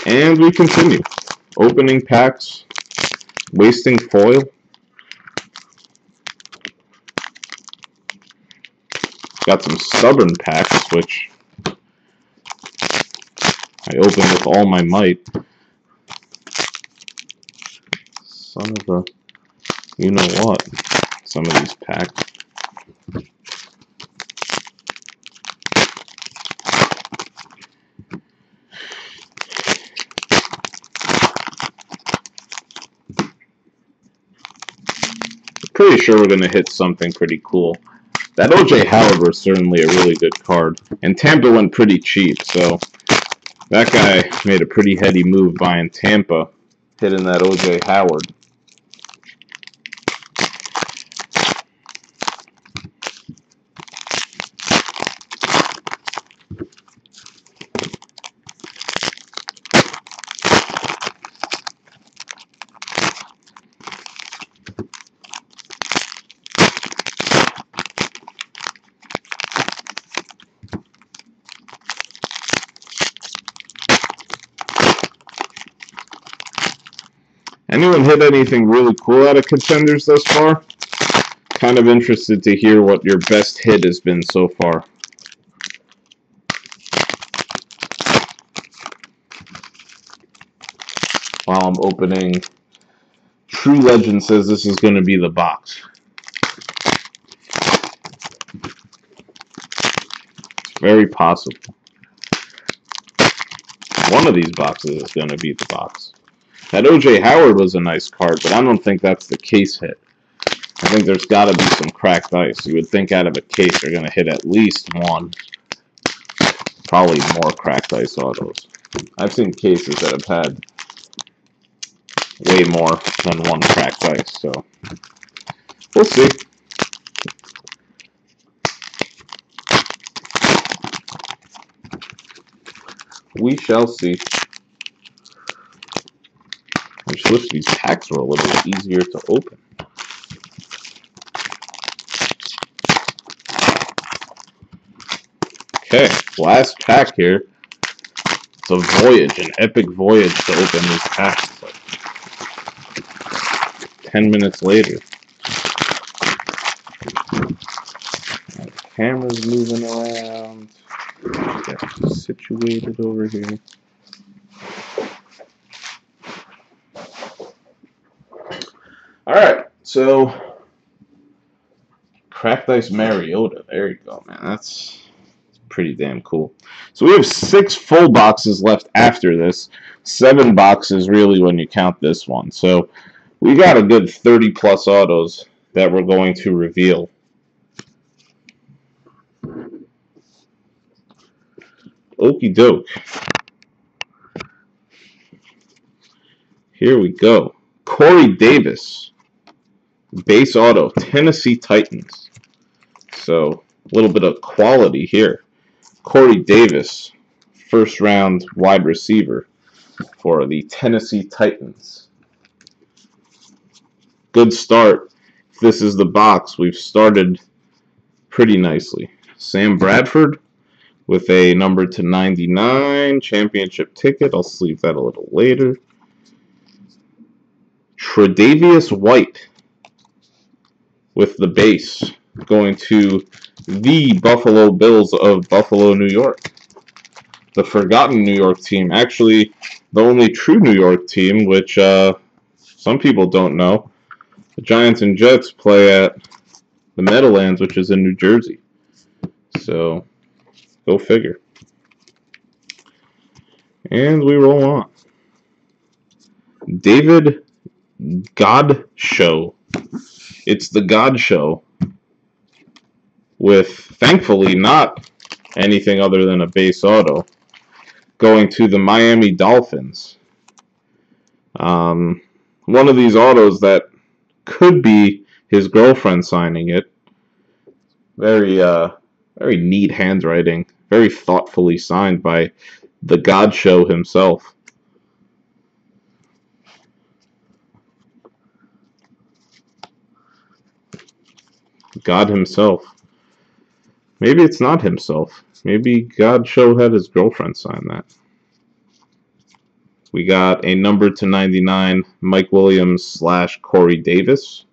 And we continue. Opening packs, wasting foil. Got some stubborn packs, which I open with all my might. Son of a, you know what, some of these packs. Pretty sure we're going to hit something pretty cool. That O.J. Howard was certainly a really good card. And Tampa went pretty cheap, so that guy made a pretty heady move buying Tampa, hitting that O.J. Howard. Anyone hit anything really cool out of contenders thus far? Kind of interested to hear what your best hit has been so far. While I'm opening, True Legend says this is going to be the box. It's very possible. One of these boxes is going to be the box. That O.J. Howard was a nice card, but I don't think that's the case hit. I think there's got to be some cracked ice. You would think out of a case they're going to hit at least one. Probably more cracked ice autos. I've seen cases that have had way more than one cracked ice, so we'll see. We shall see. I just wish these packs were a little bit easier to open. Okay, last pack here. It's a voyage, an epic voyage to open these packs. Like 10 minutes later. The camera's moving around. Get situated over here. Alright, so Cracked Ice Mariota. There you go, man. That's pretty damn cool. So we have 6 full boxes left after this. 7 boxes, really, when you count this one. So we got a good 30-plus autos that we're going to reveal. Okie doke. Here we go. Corey Davis, base auto, Tennessee Titans. So a little bit of quality here. Corey Davis, first round wide receiver for the Tennessee Titans. Good start. If this is the box, we've started pretty nicely. Sam Bradford with a number to 99 championship ticket. I'll sleeve that a little later. Tre'Davious White with the base going to the Buffalo Bills of Buffalo, New York. The forgotten New York team. Actually, the only true New York team, which some people don't know. The Giants and Jets play at the Meadowlands, which is in New Jersey. So, go figure. And we roll on. David Godchaux. It's the God Show with, thankfully, not anything other than a base auto going to the Miami Dolphins. One of these autos that could be his girlfriend signing it. Very neat handwriting. Very thoughtfully signed by the God Show himself. God himself. Maybe it's not himself. Maybe God Show had his girlfriend sign that. We got a number to 99 Mike Williams / Corey Davis.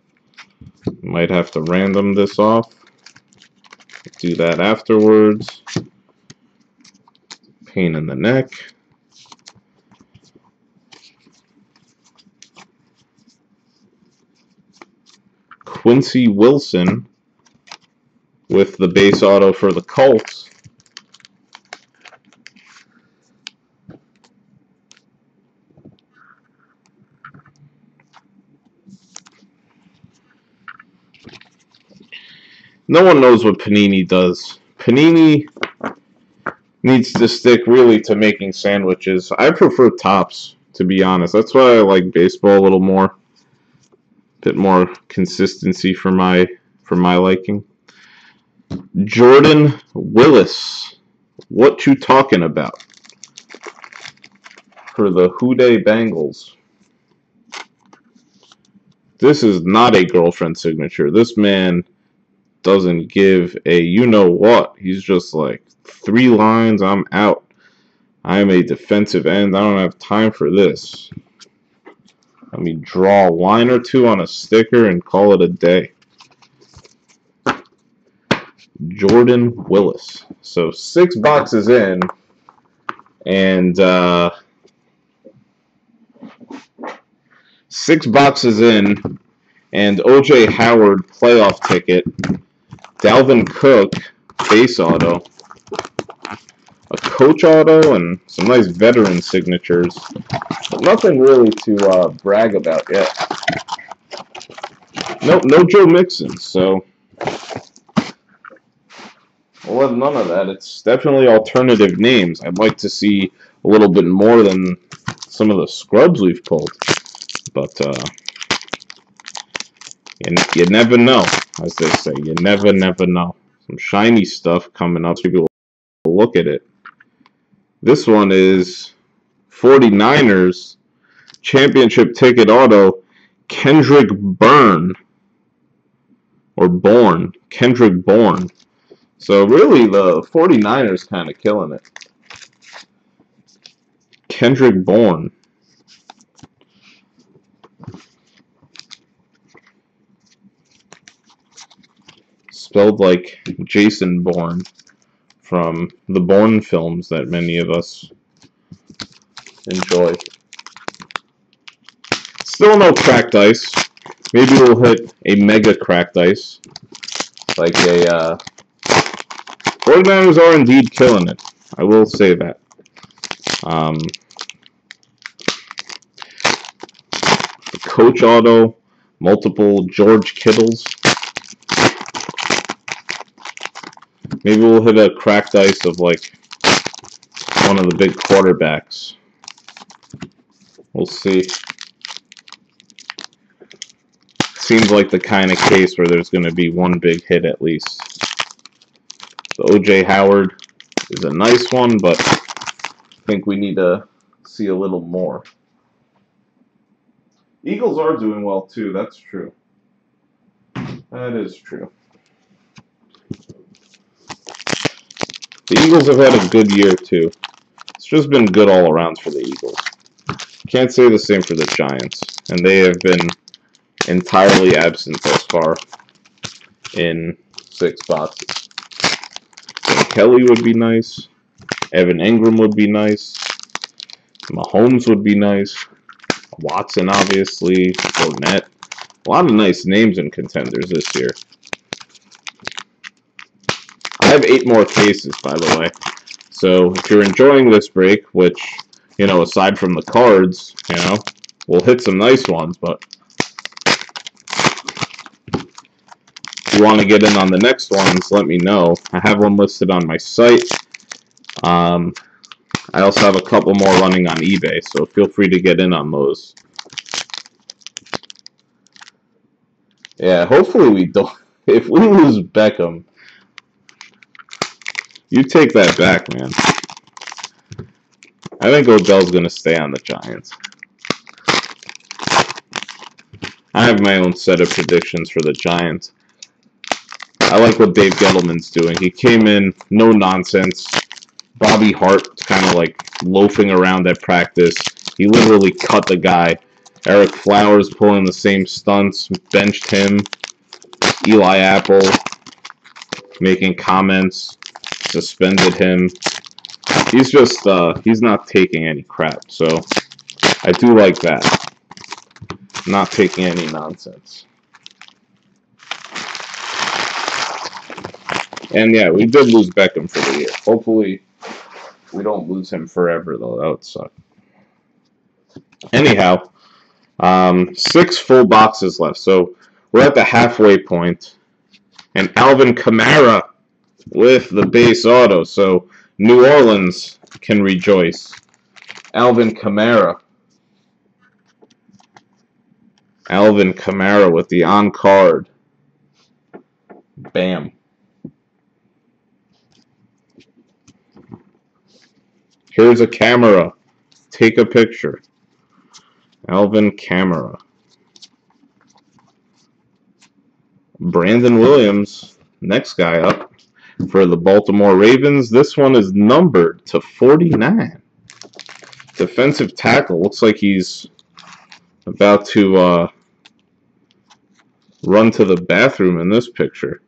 Might have to random this off. Do that afterwards. Pain in the neck. Quincy Wilson with the base auto for the Colts. No one knows what Panini does. Panini needs to stick really to making sandwiches. I prefer tops, to be honest. That's why I like baseball a little more. Bit more consistency for my liking. Jordan Willis. What you talking about? For the Houday Bengals. This is not a girlfriend signature. This man doesn't give a you-know-what. He's just like, 3 lines, I'm out. I am a defensive end. I don't have time for this. Let me draw a line or two on a sticker and call it a day. Jordan Willis. So 6 boxes in, and 6 boxes in, and O.J. Howard playoff ticket, Dalvin Cook base auto, a coach auto, and some nice veteran signatures. But nothing really to brag about yet. No Joe Mixon, so we'll have none of that. It's definitely alternative names. I'd like to see a little bit more than some of the scrubs we've pulled. But you never know, as they say. You never know. Some shiny stuff coming up. People will look at it. This one is 49ers championship ticket auto, Kendrick Bourne. Or Bourne. Kendrick Bourne. So really the 49ers kind of killing it. Kendrick Bourne. Spelled like Jason Bourne from the Bourne films that many of us enjoy. Still no cracked ice. Maybe we'll hit a mega cracked ice. Like a 49ers are indeed killing it. I will say that. Coach auto, multiple George Kittles. Maybe we'll hit a cracked ice of like one of the big quarterbacks. We'll see. Seems like the kind of case where there's going to be one big hit at least. The O.J. Howard is a nice one, but I think we need to see a little more. Eagles are doing well too, that's true. That is true. The Eagles have had a good year too. It's just been good all around for the Eagles. Can't say the same for the Giants, and they have been entirely absent thus far in 6 boxes. So Kelly would be nice. Evan Ingram would be nice. Mahomes would be nice. Watson, obviously. Fournette. A lot of nice names and contenders this year. I have 8 more cases, by the way. So if you're enjoying this break, which, you know, aside from the cards, you know, we'll hit some nice ones, but if you want to get in on the next ones, let me know. I have one listed on my site. I also have a couple more running on eBay, so feel free to get in on those. Yeah, hopefully we don't. If we lose Beckham, you take that back, man. I think Odell's going to stay on the Giants. I have my own set of predictions for the Giants. I like what Dave Gettleman's doing. He came in, no nonsense. Bobby Hart kind of like loafing around at practice. He literally cut the guy. Eric Flowers pulling the same stunts, benched him. Eli Apple making comments, suspended him. He's just, he's not taking any crap. So I do like that. Not taking any nonsense. And yeah, we did lose Beckham for the year. Hopefully we don't lose him forever, though. That would suck. Anyhow, 6 full boxes left. So we're at the halfway point. And Alvin Kamara with the base auto. So New Orleans can rejoice. Alvin Kamara. Alvin Kamara with the on-card. Bam. Here's a camera. Take a picture. Alvin Kamara. Brandon Williams, next guy up for the Baltimore Ravens. This one is numbered to 49. Defensive tackle. Looks like he's about to run to the bathroom in this picture.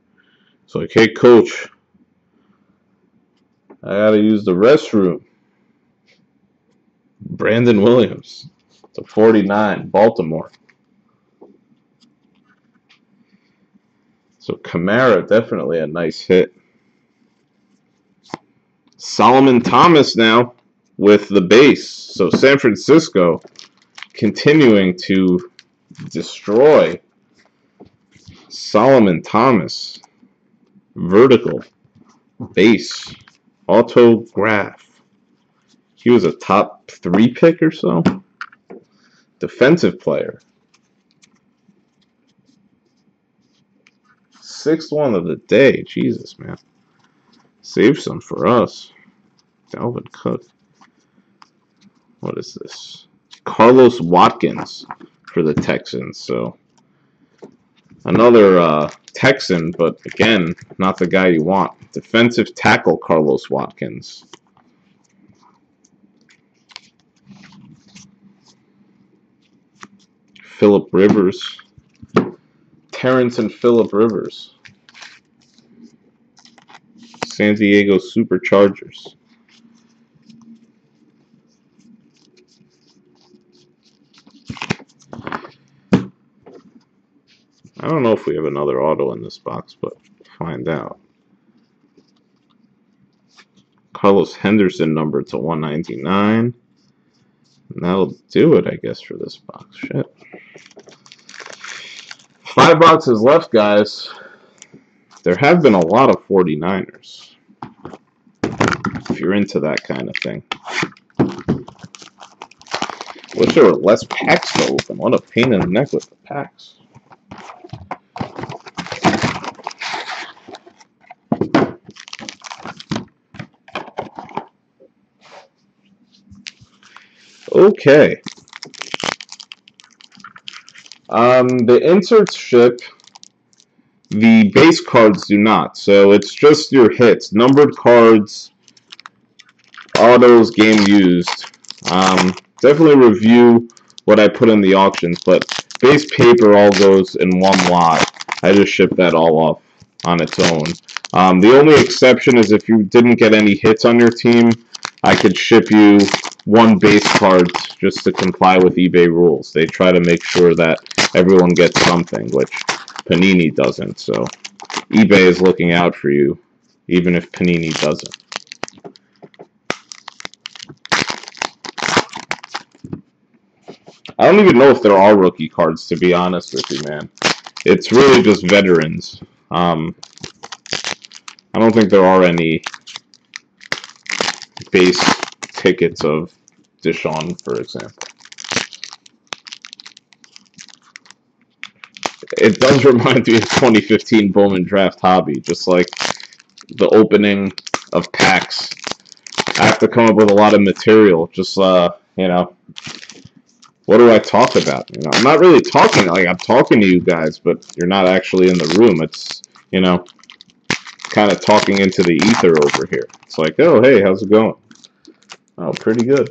It's like, hey, coach, I gotta use the restroom. Brandon Williams to 49, Baltimore. So Kamara, definitely a nice hit. Solomon Thomas now with the base. So San Francisco continuing to destroy. Solomon Thomas, vertical, base, autograph. He was a top 3 pick or so. Defensive player. 6th one of the day. Jesus, man. Save some for us. Dalvin Cook. What is this? Carlos Watkins for the Texans. So another Texan, but again, not the guy you want. Defensive tackle Carlos Watkins. Phillip Rivers. Terrence and Phillip Rivers. San Diego Superchargers. I don't know if we have another auto in this box, but we'll find out. Carlos Henderson numbered to 199. And that'll do it, I guess, for this box. Shit. 5 boxes left, guys. There have been a lot of 49ers. If you're into that kind of thing. Wish there were less packs to open. What a pain in the neck with the packs. Okay. The inserts ship. The base cards do not. So it's just your hits. Numbered cards, autos, game used. Definitely review what I put in the auctions, but base paper all goes in one lot. I just ship that all off on its own. The only exception is if you didn't get any hits on your team, I could ship you one base card just to comply with eBay rules. They try to make sure that everyone gets something, which Panini doesn't. So eBay is looking out for you, even if Panini doesn't. I don't even know if there are rookie cards, to be honest with you, man. It's really just veterans. I don't think there are any base tickets of Deshaun, for example. It does remind me of 2015 Bowman Draft Hobby, just like the opening of packs. I have to come up with a lot of material, just, you know, what do I talk about? You know, I'm not really talking, like, I'm talking to you guys, but you're not actually in the room. It's, you know, kind of talking into the ether over here. It's like, oh, hey, how's it going? Oh, pretty good.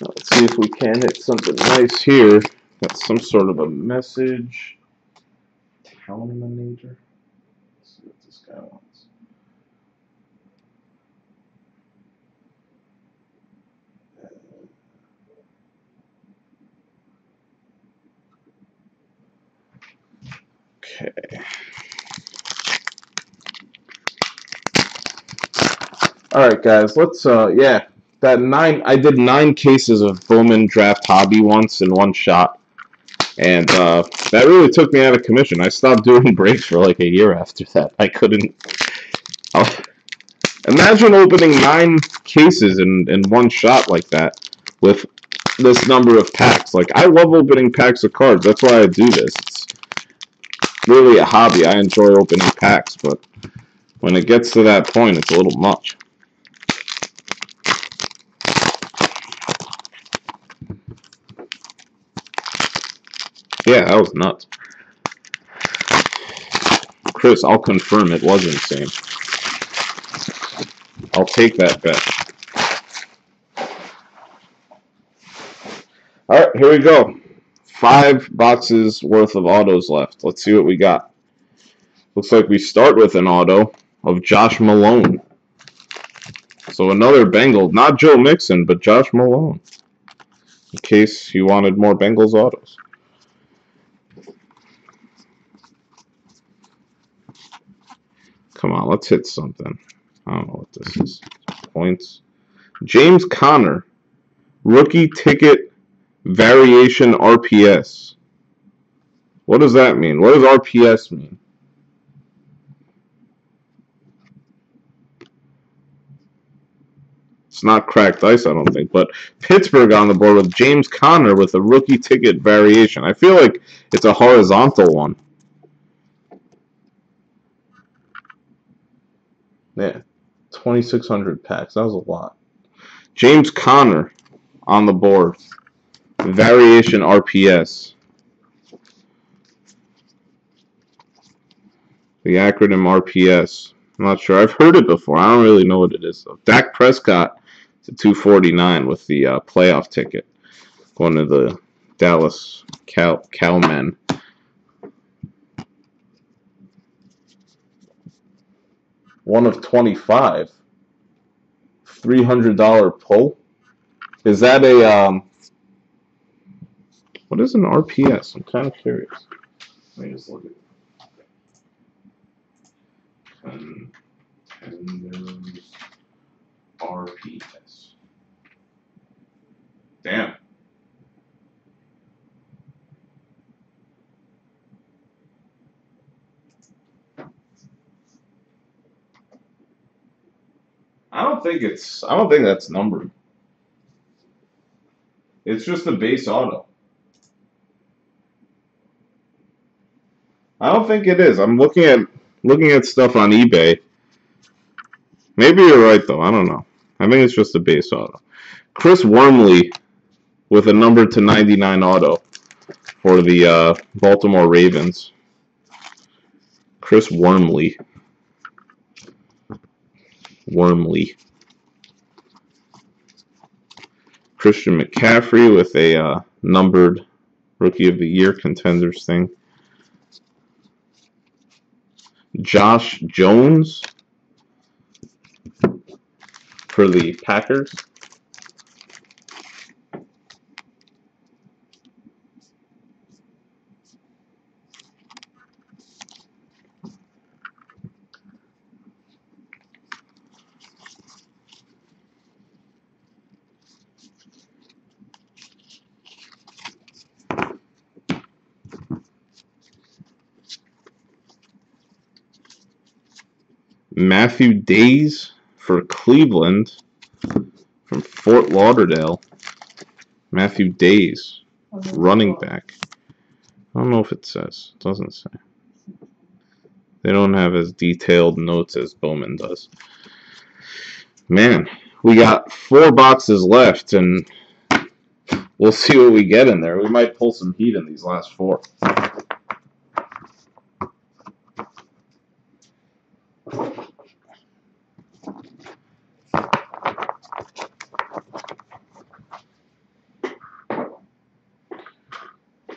Let's see if we can hit something nice here. Got some sort of a message. Talminator. Let's see what this guy wants. Okay. Alright guys, let's yeah. I did 9 cases of Bowman Draft Hobby once in one shot. And that really took me out of commission. I stopped doing breaks for like a year after that. I couldn't. Imagine opening 9 cases in one shot like that with this number of packs. Like, I love opening packs of cards. That's why I do this. It's really a hobby. I enjoy opening packs, but when it gets to that point, it's a little much. Yeah, that was nuts. Chris, I'll confirm it was insane. I'll take that bet. Alright, here we go. 5 boxes worth of autos left. Let's see what we got. Looks like we start with an auto of Josh Malone. So another Bengal. Not Joe Mixon, but Josh Malone. In case you wanted more Bengals autos. Come on, let's hit something. I don't know what this is. Points. James Conner. Rookie ticket variation RPS. What does that mean? What does RPS mean? It's not cracked ice, I don't think. But Pittsburgh on the board with James Conner with a rookie ticket variation. I feel like it's a horizontal one. Yeah, 2,600 packs. That was a lot. James Conner on the board. Variation RPS. The acronym RPS. I'm not sure. I've heard it before. I don't really know what it is, though. Dak Prescott to 249 with the playoff ticket. Going to the Dallas Cowmen. 1 of 25. $300 pull. Is that a what is an RPS? I'm kind of curious. Let me just look at Contenders RPS. Damn. I don't think that's numbered. It's just a base auto. I don't think it is. I'm looking at stuff on eBay. Maybe you're right though. I don't know. I think it's just a base auto. Chris Wormley with a number to 99 auto for the Baltimore Ravens. Chris Wormley. Christian McCaffrey with a numbered Rookie of the Year contenders thing. Josh Jones for the Packers. Matthew Days for Cleveland from Fort Lauderdale. Matthew Days, running back. I don't know if it says. It doesn't say. They don't have as detailed notes as Bowman does. Man, we got 4 boxes left, and we'll see what we get in there. We might pull some heat in these last 4.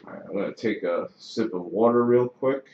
I'm going to take a sip of water real quick.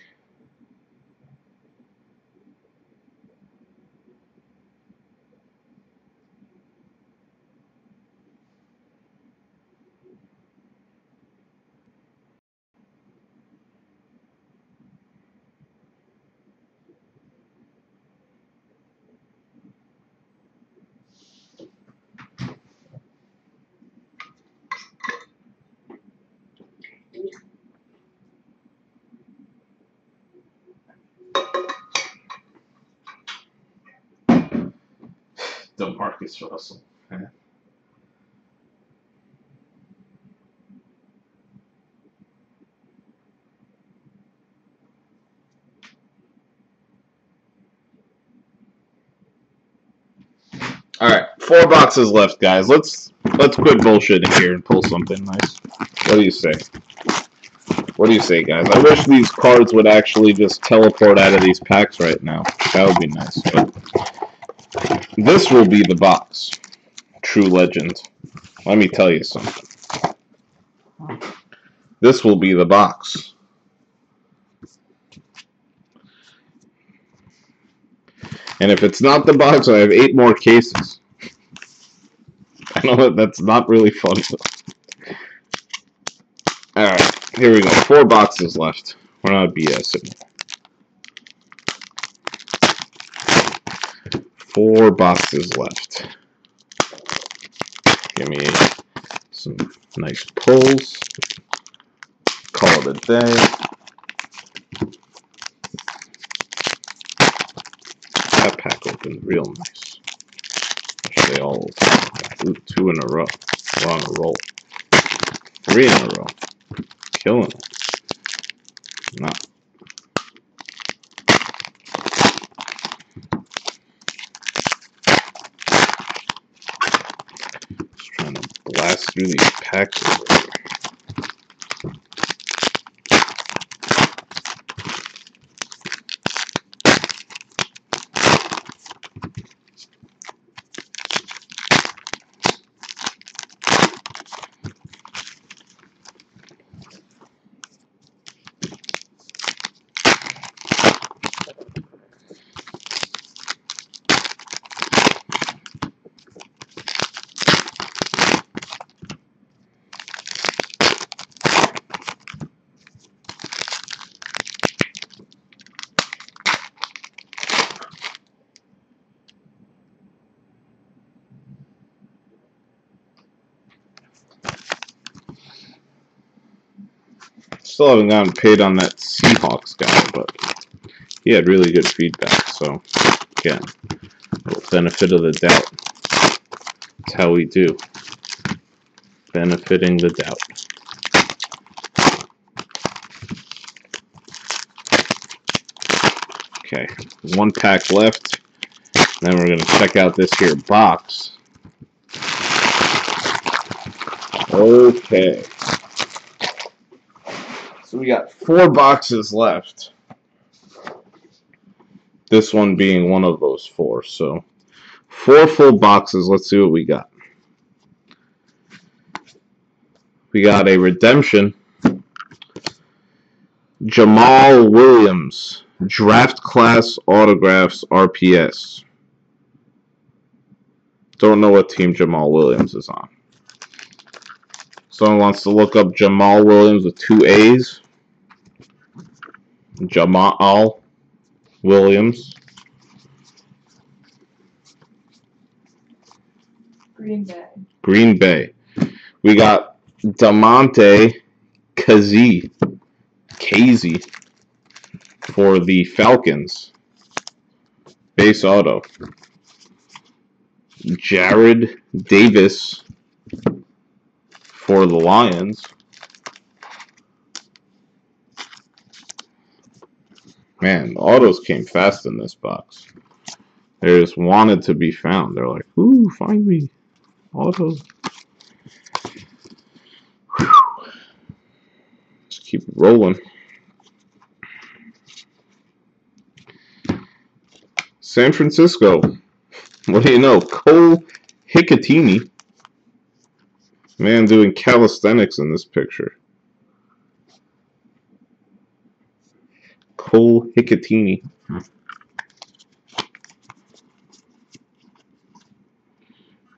DeMarcus Russell. All right, 4 boxes left, guys. Let's quit bullshitting here and pull something nice. What do you say? What do you say, guys? I wish these cards would actually just teleport out of these packs right now. That would be nice. But this will be the box. True legend. Let me tell you something. This will be the box. And if it's not the box, I have 8 more cases. I know that that's not really fun. Alright, here we go. 4 boxes left. We're not BSing. 4 boxes left. Give me some nice pulls. Call it a day. That pack opened real nice. Wish they all opened. Ooh, 2 in a row. We're on a roll. 3 in a row. Killing it. No. Just trying to blast through these packs over here. Still haven't gotten paid on that Seahawks guy, but he had really good feedback. So again, benefit of the doubt. That's how we do. Benefiting the doubt. Okay, one pack left. Then we're going to check out this here box. Okay. So we got 4 boxes left. This one being one of those 4. So 4 full boxes. Let's see what we got. We got a redemption. Jamal Williams. Draft Class Autographs RPS. Don't know what team Jamal Williams is on. Someone wants to look up Jamal Williams with 2 A's. Jamal Williams. Green Bay. Green Bay. We got Damonte Kazee for the Falcons. Base auto. Jared Davis for the Lions. Man, the autos came fast in this box. They just wanted to be found. They're like, ooh, find me. Autos. Whew. Just keep rolling. San Francisco. What do you know? Cole Hicatini. Man doing calisthenics in this picture. Cole Hicatini.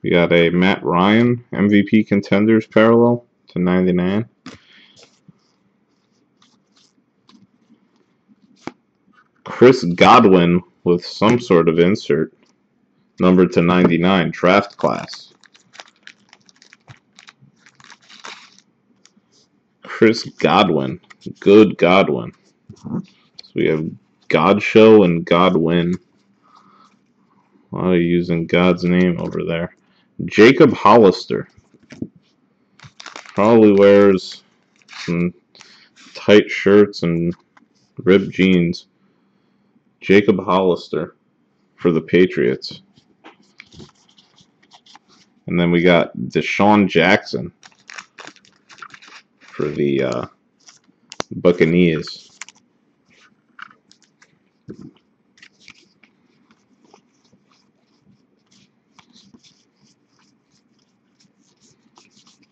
We got a Matt Ryan MVP Contenders parallel to 99. Chris Godwin with some sort of insert. Numbered to 99. Draft class. Chris Godwin. Good Godwin. So we have Godshow and Godwin. A lot of using God's name over there. Jacob Hollister. Probably wears some tight shirts and ripped jeans. Jacob Hollister for the Patriots. And then we got Deshaun Jackson for the Buccaneers.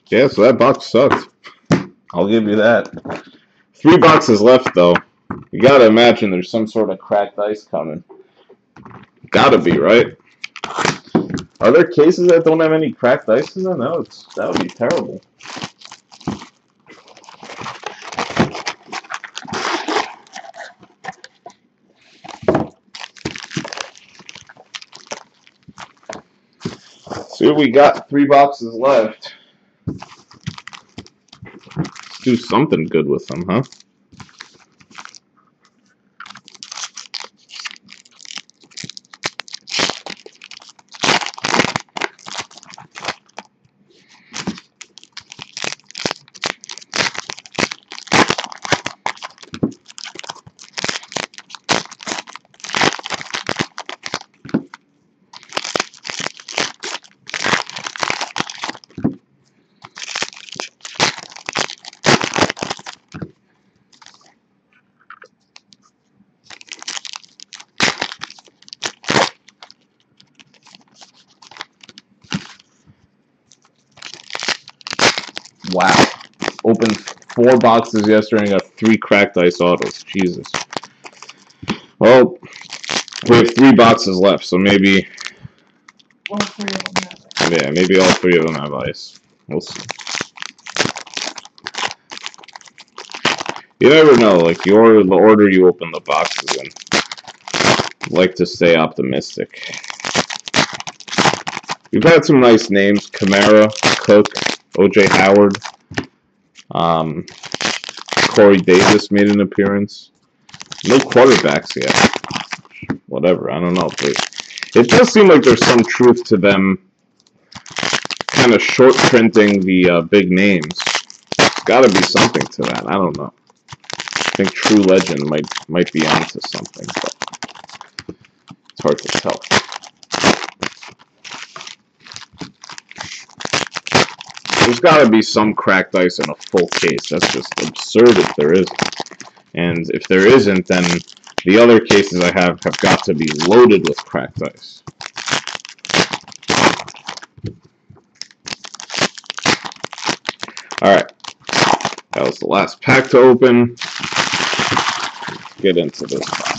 Yeah, so that box sucked. I'll give you that. 3 boxes left, though. You gotta imagine there's some sort of cracked ice coming. Gotta be, right? Are there cases that don't have any cracked ice in them? That would be terrible. See what we got. 3 boxes left. Let's do something good with them, huh? Wow. Opened 4 boxes yesterday and got 3 cracked ice autos. Jesus. Well, we have 3 boxes left, so maybe... All 3 of them have it. Yeah, maybe all 3 of them have ice. We'll see. You never know. Like, the order you open the boxes in. I like to stay optimistic. We've had some nice names. Kamara, Cook, O.J. Howard. Corey Davis made an appearance. No quarterbacks yet. Whatever, I don't know. It does seem like there's some truth to them kind of short printing the big names. There's got to be something to that. I don't know. I think True Legend might be onto something, but it's hard to tell. There's got to be some cracked ice in a full case. That's just absurd if there isn't. And if there isn't, then the other cases I have got to be loaded with cracked ice. Alright, that was the last pack to open. Let's get into this box.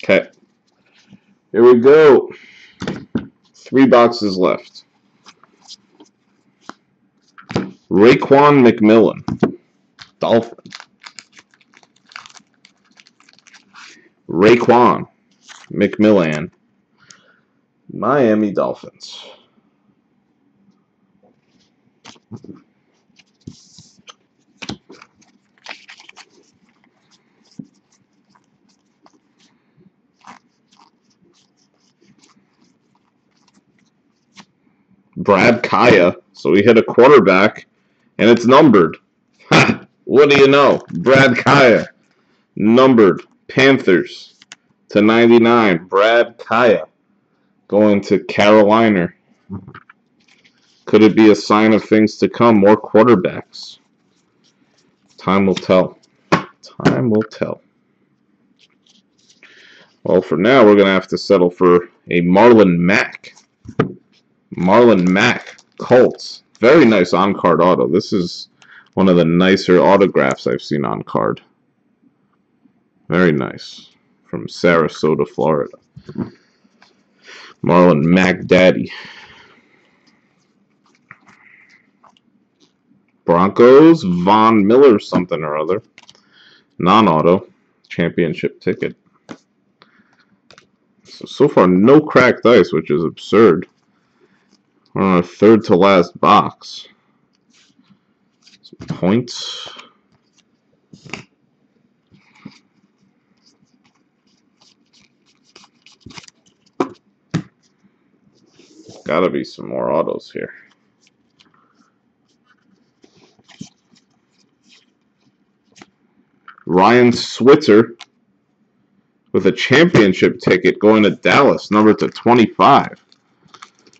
Okay, here we go. 3 boxes left. Raekwon McMillan, Dolphins. Raekwon McMillan, Miami Dolphins. Brad Kaya, so we hit a quarterback, and it's numbered. Ha! What do you know? Brad Kaya, numbered. Panthers to 99. Brad Kaya going to Carolina. Could it be a sign of things to come? More quarterbacks. Time will tell. Time will tell. Well, for now, we're going to have to settle for a Marlon Mack. Marlon Mack, Colts. Very nice on-card auto. This is one of the nicer autographs I've seen on card. Very nice. From Sarasota, Florida. Marlon Mack Daddy. Broncos, Von Miller something or other. Non-auto. Championship ticket. So far, no cracked ice, which is absurd. We're on our third to last box. Some points. Gotta be some more autos here. Ryan Switzer with a championship ticket going to Dallas, numbered to 25.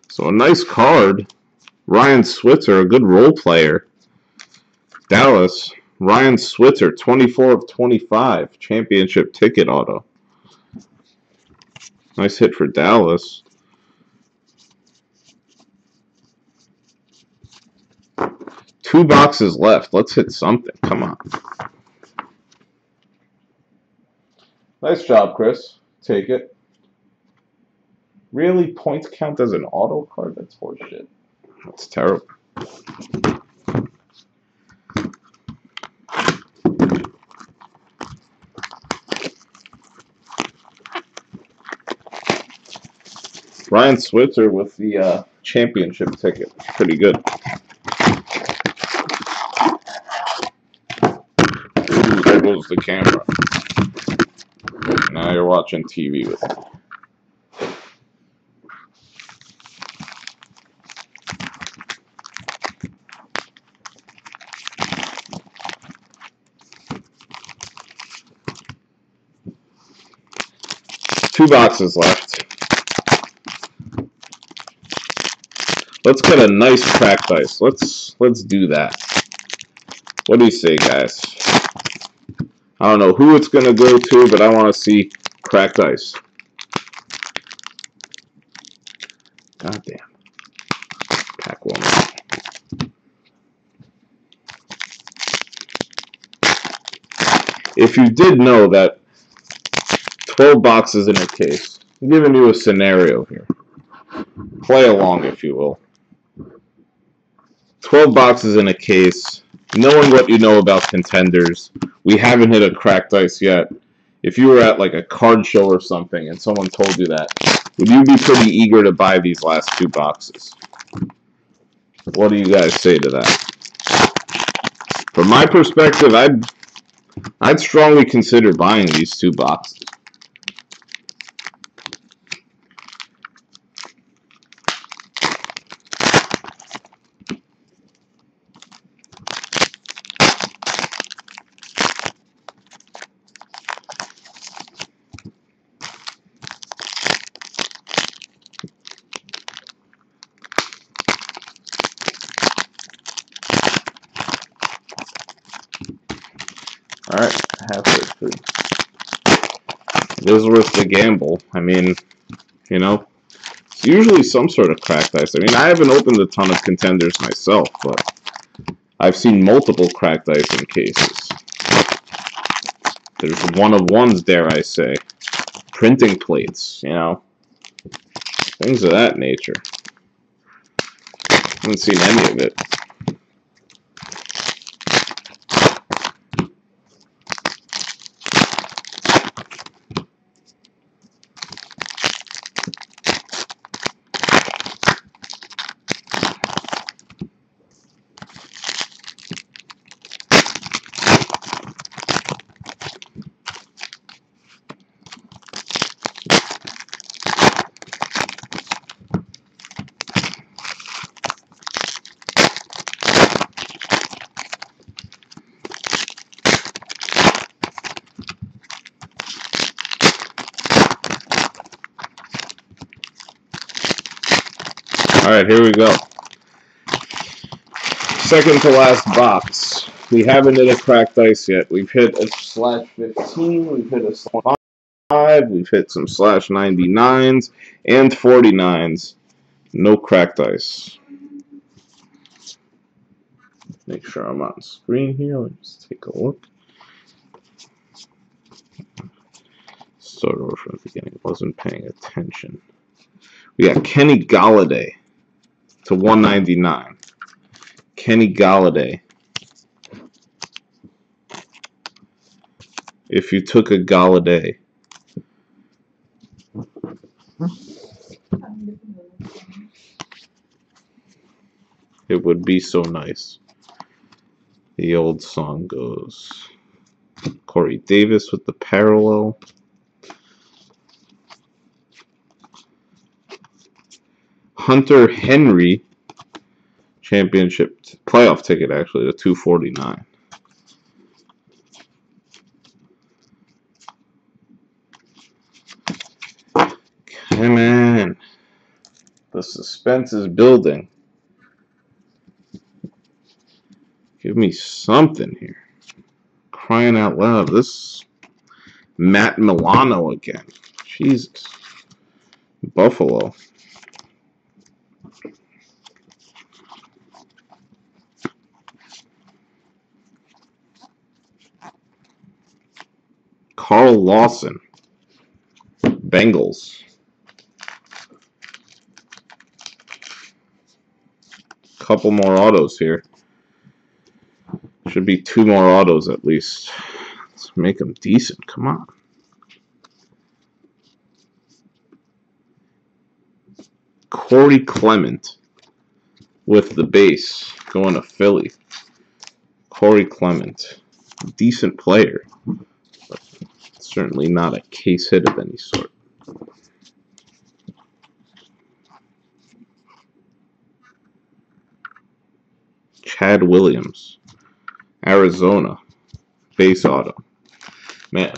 So a nice card. Ryan Switzer, a good role player. Dallas, Ryan Switzer, 24 of 25. Championship ticket auto. Nice hit for Dallas. Two boxes left. Let's hit something. Come on. Nice job, Chris. Take it. Really? Points count as an auto card? That's horseshit. That's terrible. Ryan Switzer with the championship ticket. Pretty good. Ooh, there goes the camera. Now you're watching TV with me. Two boxes left. Let's get a nice cracked ice. Let's do that. What do you say, guys? I don't know who it's going to go to, but I want to see cracked ice. God damn. Pack one. If you did know that 12 boxes in a case, I'm giving you a scenario here. Play along, if you will. 12 boxes in a case, knowing what you know about contenders, we haven't hit a cracked ice yet. If you were at like a card show or something and someone told you that, would you be pretty eager to buy these last 2 boxes? What do you guys say to that? From my perspective, I'd strongly consider buying these 2 boxes. Alright, halfway through. It is worth the gamble. I mean, you know, it's usually some sort of cracked ice. I mean, I haven't opened a ton of contenders myself, but I've seen multiple cracked ice in cases. There's one-of-ones, dare I say. Printing plates, you know. Things of that nature. Haven't seen any of it. Alright, here we go. Second to last box. We haven't hit a cracked ice yet. We've hit a /15, we've hit a /5, we've hit some /99s and 49s. No cracked ice. Make sure I'm on screen here. Let's take a look. Start over from the beginning. Wasn't paying attention. We got Kenny Golladay to 199. Kenny Golladay. If you took a Golladay, it would be so nice. The old song goes. Corey Davis with the parallel. Hunter Henry, championship playoff ticket actually, to 249. Come on. The suspense is building. Give me something here. Crying out loud. This Matt Milano again. Jesus. Buffalo. Carl Lawson. Bengals. Couple more autos here. Should be 2 more autos at least. Let's make them decent. Come on. Corey Clement with the base going to Philly. Corey Clement. Decent player. But certainly not a case hit of any sort. Chad Williams. Arizona. Base auto. Man,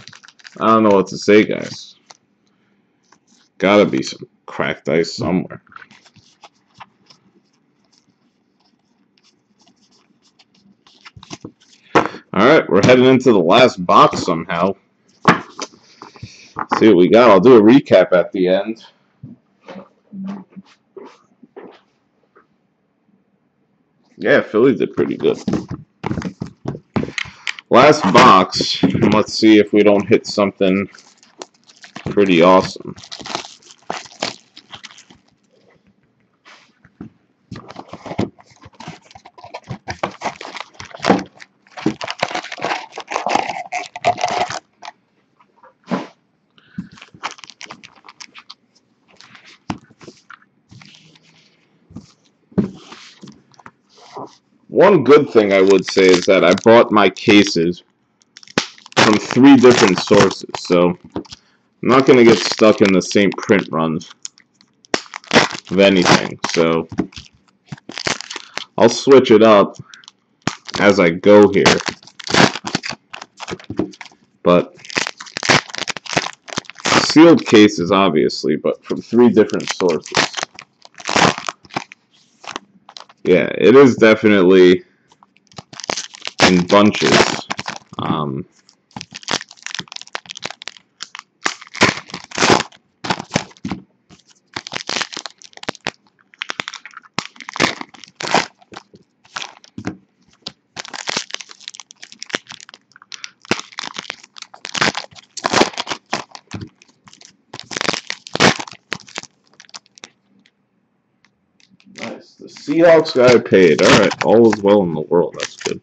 I don't know what to say, guys. Gotta be some cracked ice somewhere. Alright, we're heading into the last box somehow. See what we got. I'll do a recap at the end. Yeah, Philly did pretty good. Last box, and let's see if we don't hit something pretty awesome. One good thing I would say is that I bought my cases from 3 different sources, so I'm not going to get stuck in the same print runs of anything. So I'll switch it up as I go here. But sealed cases, obviously, but from 3 different sources. Yeah, it is definitely in bunches. Nice. The Seahawks guy paid. Alright, all is well in the world. That's good.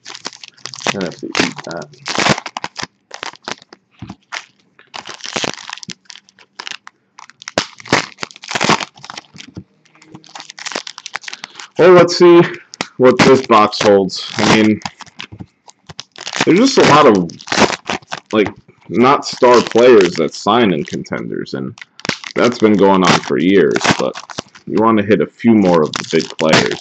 I'm gonna have to eat that. Well, let's see what this box holds. I mean, there's just a lot of, like, not star players that sign in Contenders, and that's been going on for years, but you want to hit a few more of the big players.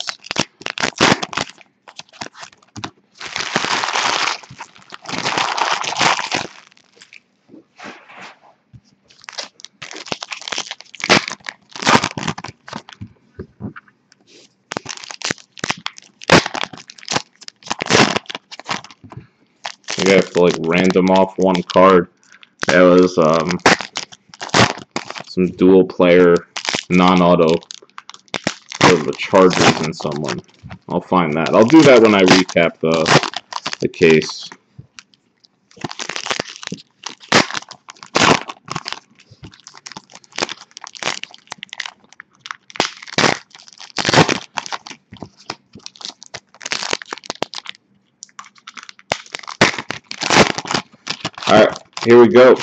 I have to like random off one card. That was some dual player non-auto for the Chargers and someone. I'll find that. I'll do that when I recap the case. Alright, here we go.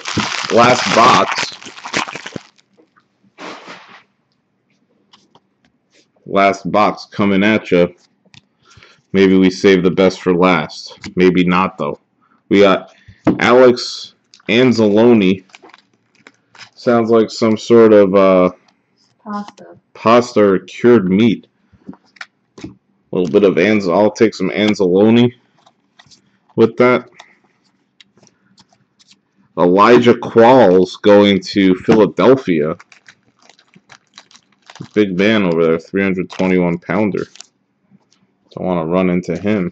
Last box. Last box coming at you. Maybe we save the best for last. Maybe not, though. We got Alex Anzalone. Sounds like some sort of pasta or cured meat. A little bit of I'll take some Anzalone with that. Elijah Qualls going to Philadelphia. Big man over there, 321-pounder. Don't want to run into him.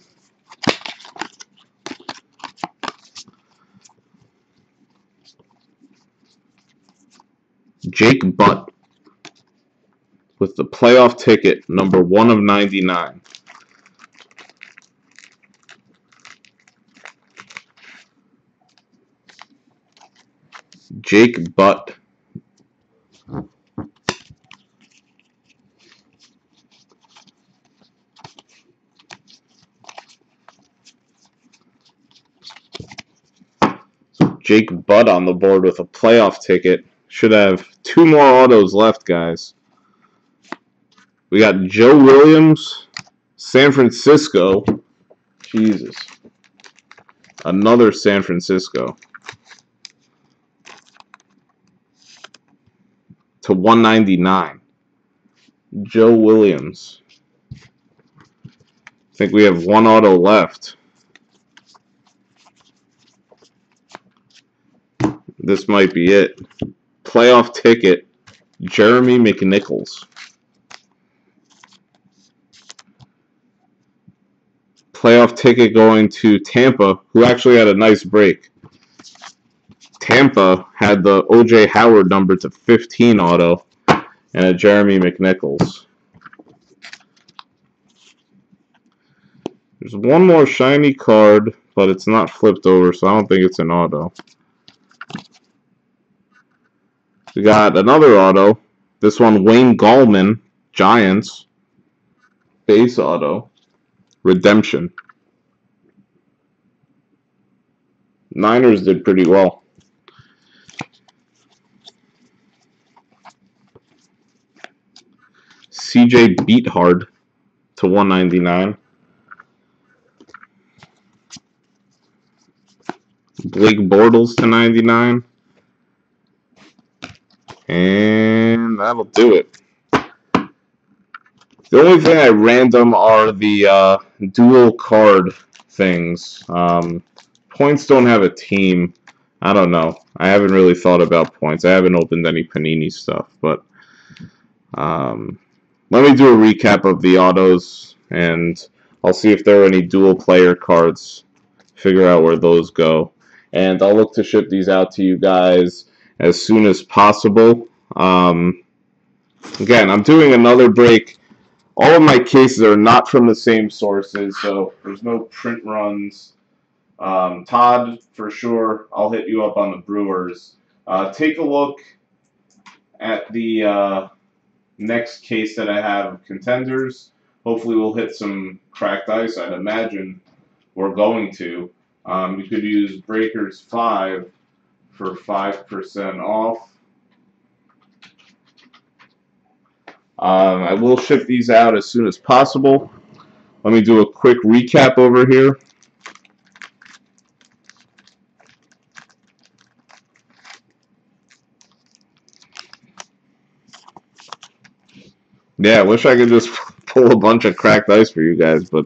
Jake Butt with the playoff ticket, number 1 of 99. Jake Butt. Jake Butt on the board with a playoff ticket. Should have 2 more autos left, guys. We got Joe Williams, San Francisco. Jesus. Another San Francisco. To 199. Joe Williams. I think we have 1 auto left. This might be it. Playoff ticket, Jeremy McNichols. Playoff ticket going to Tampa, who actually had a nice break. Tampa had the O.J. Howard number to 15 auto and a Jeremy McNichols. There's 1 more shiny card, but it's not flipped over, so I don't think it's an auto. We got another auto. This one, Wayne Gallman, Giants. Base auto. Redemption. Niners did pretty well. CJ Beathard to 199. Blake Bortles to 99. And that'll do it. The only thing I random are the dual card things. Points don't have a team. I don't know. I haven't really thought about points. I haven't opened any Panini stuff, but let me do a recap of the autos, and I'll see if there are any dual player cards. Figure out where those go, and I'll look to ship these out to you guys as soon as possible. Again, I'm doing another break. All of my cases are not from the same sources, so there's no print runs. Todd, for sure, I'll hit you up on the Brewers. Take a look at the next case that I have of contenders. Hopefully we'll hit some cracked ice. I'd imagine we're going to. You could use Breakers 5 for 5% off. I will ship these out as soon as possible. Let me do a quick recap over here. Yeah, I wish I could just pull a bunch of cracked ice for you guys, but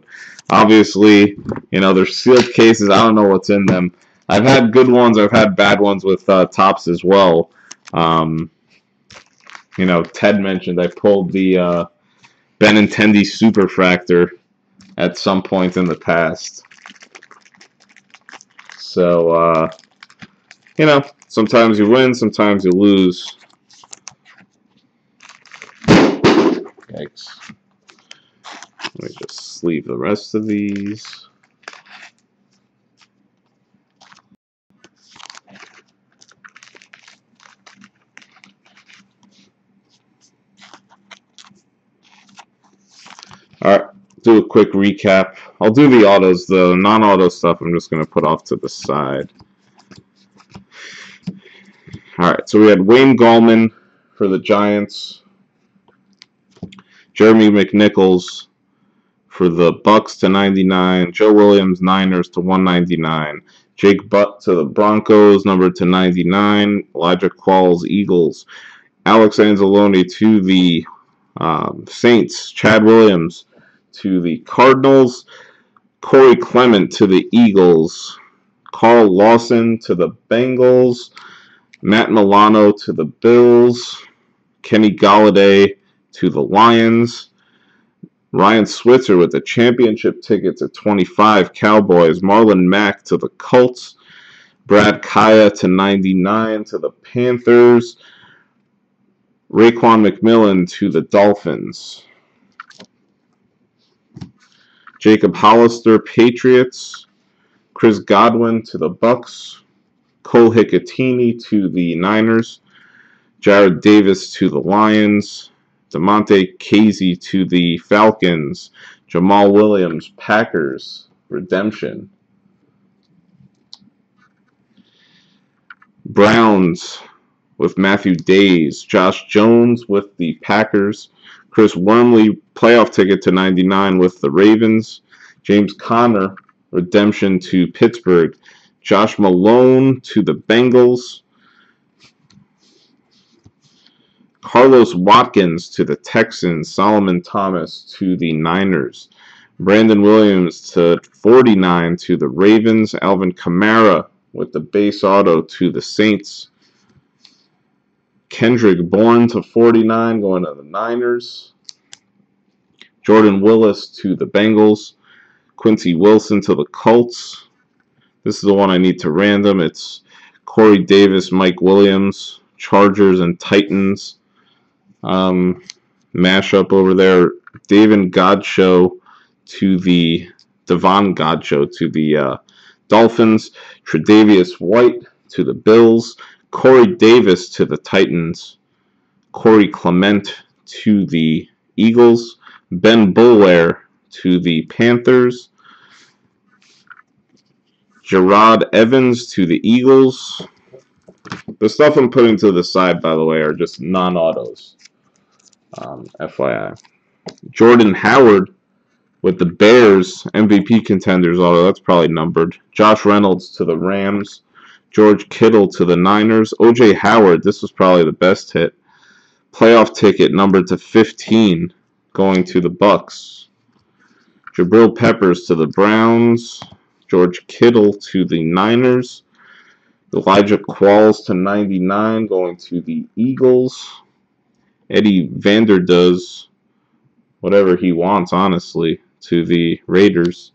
obviously, you know, they're sealed cases. I don't know what's in them. I've had good ones. I've had bad ones with tops as well. You know, Ted mentioned I pulled the Benintendi Superfractor at some point in the past. So, you know, sometimes you win, sometimes you lose. Yikes. Let me just sleeve the rest of these. Alright, do a quick recap. I'll do the autos. The non-auto stuff I'm just going to put off to the side. Alright, so we had Wayne Gallman for the Giants. Jeremy McNichols for the Bucks to 99. Joe Williams, Niners to 199. Jake Butt to the Broncos, numbered to 99. Elijah Qualls, Eagles. Alex Anzalone to the Saints. Chad Williams to the Cardinals. Corey Clement to the Eagles. Carl Lawson to the Bengals. Matt Milano to the Bills. Kenny Golladay to the Lions. Ryan Switzer with the championship ticket to 25, Cowboys. Marlon Mack to the Colts. Brad Kaya to 99 to the Panthers. Raekwon McMillan to the Dolphins. Jacob Hollister, Patriots. Chris Godwin to the Bucks. Cole Hicatini to the Niners. Jared Davis to the Lions. DeMonte Casey to the Falcons. Jamal Williams, Packers, redemption. Browns with Matthew Days. Josh Jones with the Packers. Chris Wormley, playoff ticket to 99 with the Ravens. James Conner, redemption to Pittsburgh. Josh Malone to the Bengals. Carlos Watkins to the Texans. Solomon Thomas to the Niners. Brandon Williams to 49 to the Ravens. Alvin Kamara with the base auto to the Saints. Kendrick Bourne to 49 going to the Niners. Jordan Willis to the Bengals. Quincy Wilson to the Colts. This is the one I need to random. It's Corey Davis, Mike Williams, Chargers and Titans. Mashup over there. Devon Godchaux to the Dolphins. Tre'Davious White to the Bills. Corey Davis to the Titans. Corey Clement to the Eagles. Ben Boulware to the Panthers. Gerard Evans to the Eagles. The stuff I'm putting to the side, by the way, are just non-autos. FYI. Jordan Howard with the Bears MVP contenders auto. That's probably numbered. Josh Reynolds to the Rams. George Kittle to the Niners. O.J. Howard, this was probably the best hit. Playoff ticket numbered to 15 going to the Bucks. Jabril Peppers to the Browns. George Kittle to the Niners. Elijah Qualls to 99 going to the Eagles. Eddie Vanderdoes, whatever he wants, honestly, to the Raiders.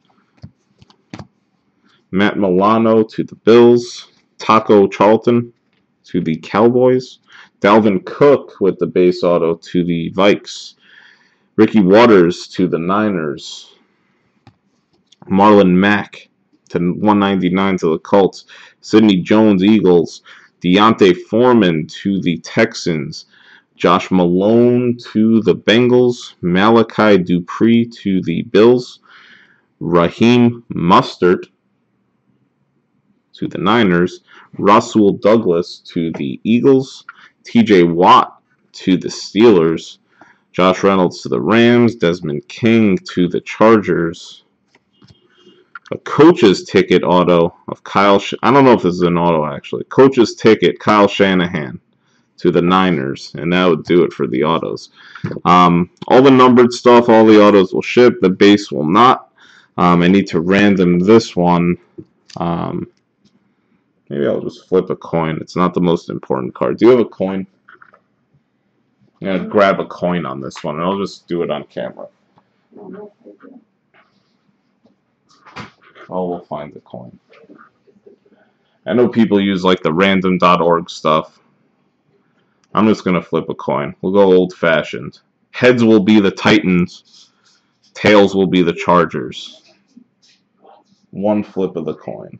Matt Milano to the Bills. Taco Charlton to the Cowboys. Dalvin Cook with the base auto to the Vikes. Ricky Waters to the Niners. Marlon Mack to 199 to the Colts. Sidney Jones, Eagles. Deontay Foreman to the Texans. Josh Malone to the Bengals. Malachi Dupree to the Bills. Raheem Mostert to the Niners. Rasul Douglas to the Eagles. TJ Watt to the Steelers. Josh Reynolds to the Rams. Desmond King to the Chargers. A coach's ticket auto of I don't know if this is an auto actually. Coach's ticket, Kyle Shanahan to the Niners. And that would do it for the autos. All the numbered stuff, all the autos will ship. The base will not. I need to random this one. Maybe I'll just flip a coin. It's not the most important card. Do you have a coin? I'm going to grab a coin on this one, and I'll just do it on camera. Oh, we'll find the coin. I know people use like the random.org stuff. I'm just going to flip a coin. We'll go old-fashioned. Heads will be the Titans. Tails will be the Chargers. One flip of the coin.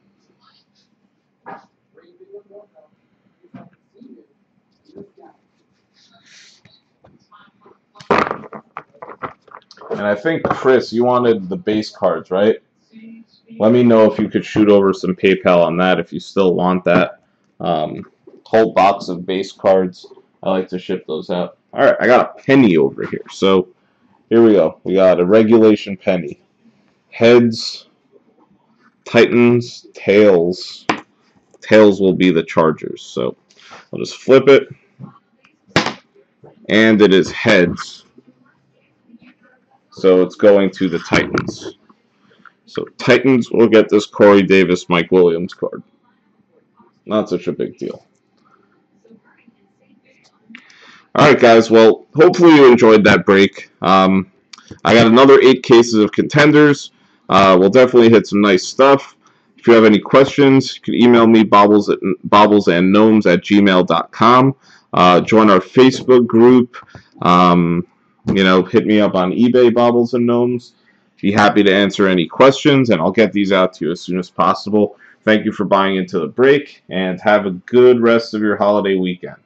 And I think, Chris, you wanted the base cards, right? Let me know if you could shoot over some PayPal on that if you still want that. Whole box of base cards. I like to ship those out. All right, I got a penny over here. So here we go. We got a regulation penny. Heads, Titans, tails. Tails will be the Chargers. So I'll just flip it. And it is heads. So it's going to the Titans. So Titans will get this Corey Davis, Mike Williams card. Not such a big deal. All right, guys. Well, hopefully you enjoyed that break. I got another 8 cases of contenders. We'll definitely hit some nice stuff. If you have any questions, you can email me, BobblesandGnomes@gmail.com. Join our Facebook group. Hit me up on eBay, Bobbles and Gnomes. Be happy to answer any questions, and I'll get these out to you as soon as possible. Thank you for buying into the break, and have a good rest of your holiday weekend.